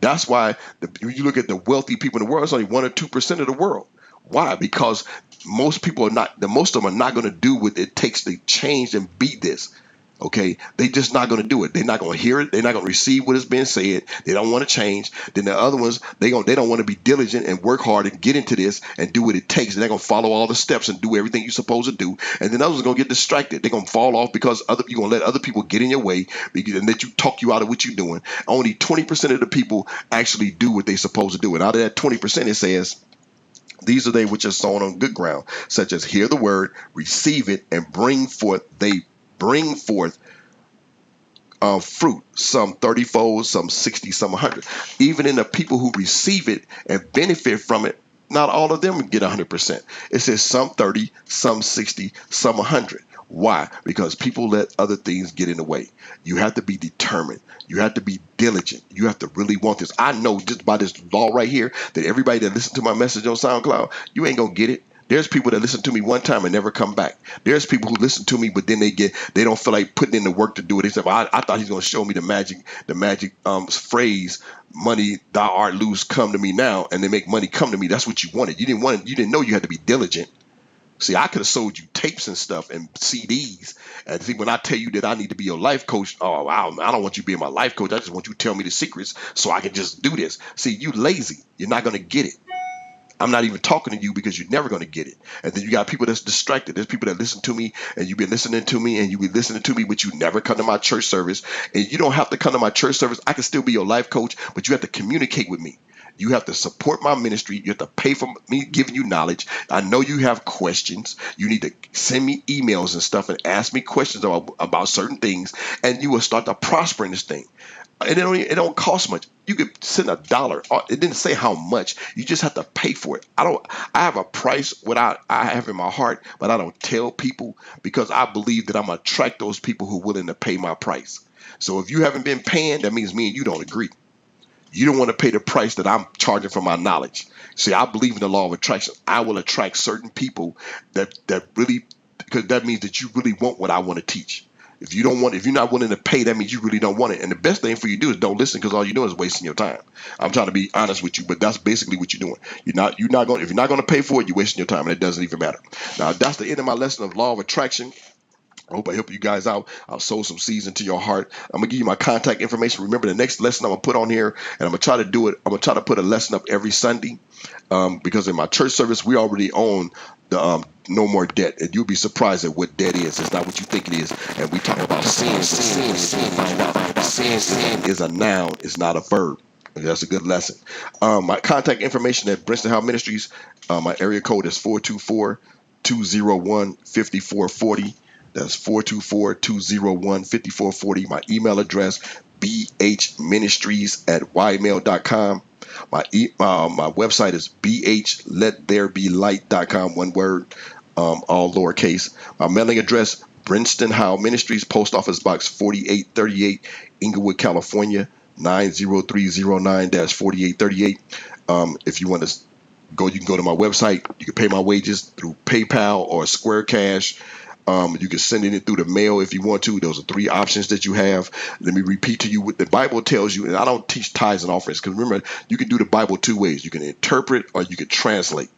That's why when you look at the wealthy people in the world, it's only 1 or 2% of the world. Why? Because most people are not. Most of them are not going to do what it takes to change and beat this. Okay, they just not going to do it. They're not going to hear it. They're not going to receive what is being said. They don't want to change. Then the other ones, they don't want to be diligent and work hard and get into this and do what it takes. And they're going to follow all the steps and do everything you're supposed to do. And then others are going to get distracted. They're going to fall off because you're going to let other people get in your way and let you talk you out of what you're doing. Only 20% of the people actually do what they're supposed to do. And out of that 20%, it says, these are they which are sown on good ground, such as hear the word, receive it, and bring forth fruit, some 30-fold, some 60, some 100. Even in the people who receive it and benefit from it, not all of them get 100%. It says some 30, some 60, some 100. Why? Because people let other things get in the way. You have to be determined. You have to be diligent. You have to really want this. I know just by this law right here that everybody that listens to my message on SoundCloud, you ain't going to get it. There's people that listen to me one time and never come back. There's people who listen to me, but then they don't feel like putting in the work to do it. They say, well, I thought he's going to show me the magic phrase, money thou art loose, come to me now, and they make money come to me. That's what you wanted. You didn't know you had to be diligent. See, I could have sold you tapes and stuff and CDs. And see, when I tell you that I need to be your life coach, oh, I don't want you being my life coach. I just want you to tell me the secrets so I can just do this. See, you lazy. You're not going to get it. I'm not even talking to you because you're never going to get it. And then you got people that's distracted. There's people that listen to me and you've been listening to me and you be listening to me, but you never come to my church service. And you don't have to come to my church service. I can still be your life coach, but you have to communicate with me. You have to support my ministry. You have to pay for me giving you knowledge. I know you have questions. You need to send me emails and stuff and ask me questions about certain things, and you will start to prosper in this thing. And it don't cost much. You could send $1. It didn't say how much. You just have to pay for it. I have a price what I have in my heart, but I don't tell people because I believe that I'm gonna attract those people who are willing to pay my price. So if you haven't been paying, that means me and you don't agree. You don't want to pay the price that I'm charging for my knowledge. See, I believe in the law of attraction. I will attract certain people that really, because that means that you really want what I want to teach. If you're not willing to pay, that means you really don't want it. And the best thing for you to do is don't listen, because all you're doing is wasting your time. I'm trying to be honest with you, but that's basically what you're doing. If you're not going to pay for it, you're wasting your time, and it doesn't even matter. Now, that's the end of my lesson of law of attraction. I hope I help you guys out. I'll sow some seeds into your heart. I'm gonna give you my contact information. Remember, the next lesson I'm gonna put on here, and I'm gonna try to do it. I'm gonna try to put a lesson up every Sunday, because in my church service we already own the no more debt, and you'll be surprised at what debt is. It's not what you think it is. And we talk about sin. Sin is a noun. It's not a verb. That's a good lesson. My contact information at Brinston House Ministries. My area code is 424-201-5440. That's 424-201-5440. My email address, bhministries@ymail.com. My website is bhlettherebelight.com, one word, all lowercase. My mailing address, Brinston Howe Ministries, Post Office Box 4838, Inglewood, California, 90309-4838. If you want to you can go to my website. You can pay my wages through PayPal or Square Cash. You can send it through the mail if you want to. Those are 3 options that you have. Let me repeat to you what the Bible tells you. And I don't teach tithes and offerings, because remember, you can do the Bible 2 ways. You can interpret or you can translate.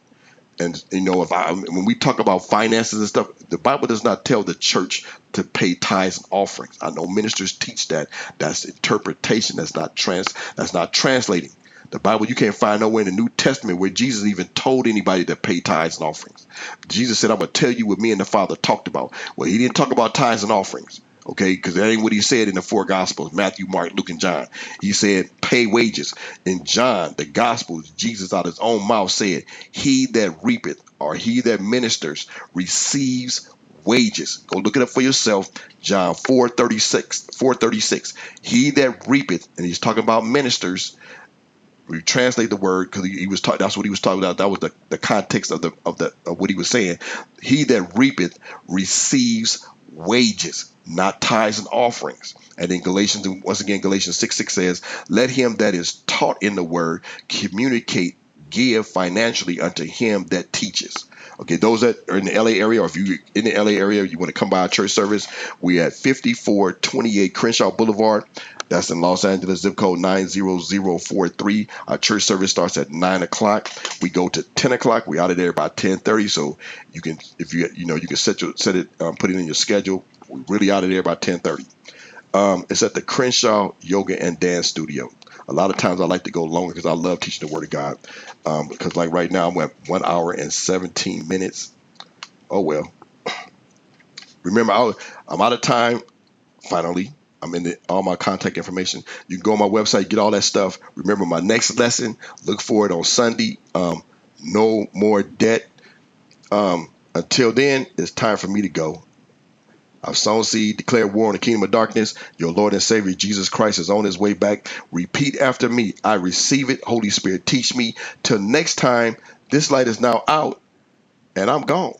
And when we talk about finances and stuff, the Bible does not tell the church to pay tithes and offerings. I know ministers teach that. That's interpretation. That's not translating. The Bible, you can't find nowhere in the New Testament where Jesus even told anybody to pay tithes and offerings. Jesus said, I'm going to tell you what me and the Father talked about. Well, he didn't talk about tithes and offerings, okay, because that ain't what he said in the 4 Gospels, Matthew, Mark, Luke, and John. He said, pay wages. In John, the Gospels, Jesus out of his own mouth said, he that reapeth, or he that ministers, receives wages. Go look it up for yourself. John 4:36. He that reapeth, and he's talking about ministers. We translate the word because he was talking. That's what he was talking about. That was the context of what he was saying. He that reapeth receives wages, not tithes and offerings. And then Galatians 6:6 says, let him that is taught in the word communicate, give financially unto him that teaches. Okay, those that are in the LA area, or if you're in the LA area, you want to come by a church service, we at 5428 Crenshaw Boulevard. That's in Los Angeles, zip code 90043. Our church service starts at 9 o'clock. We go to 10 o'clock. We out of there by 10:30. So you can, if you can set it, put it in your schedule. We're really out of there by 10:30. It's at the Crenshaw Yoga and Dance Studio. A lot of times I like to go longer because I love teaching the Word of God. Because like right now I'm at 1 hour and 17 minutes. Oh well. Remember, I'm out of time. Finally, I'm in all my contact information. You can go on my website, get all that stuff. Remember, my next lesson, look for it on Sunday. No more debt. Until then, it's time for me to go. I've sown seed, declared war on the kingdom of darkness. Your Lord and Savior, Jesus Christ, is on his way back. Repeat after me. I receive it. Holy Spirit, teach me. Till next time, this light is now out, and I'm gone.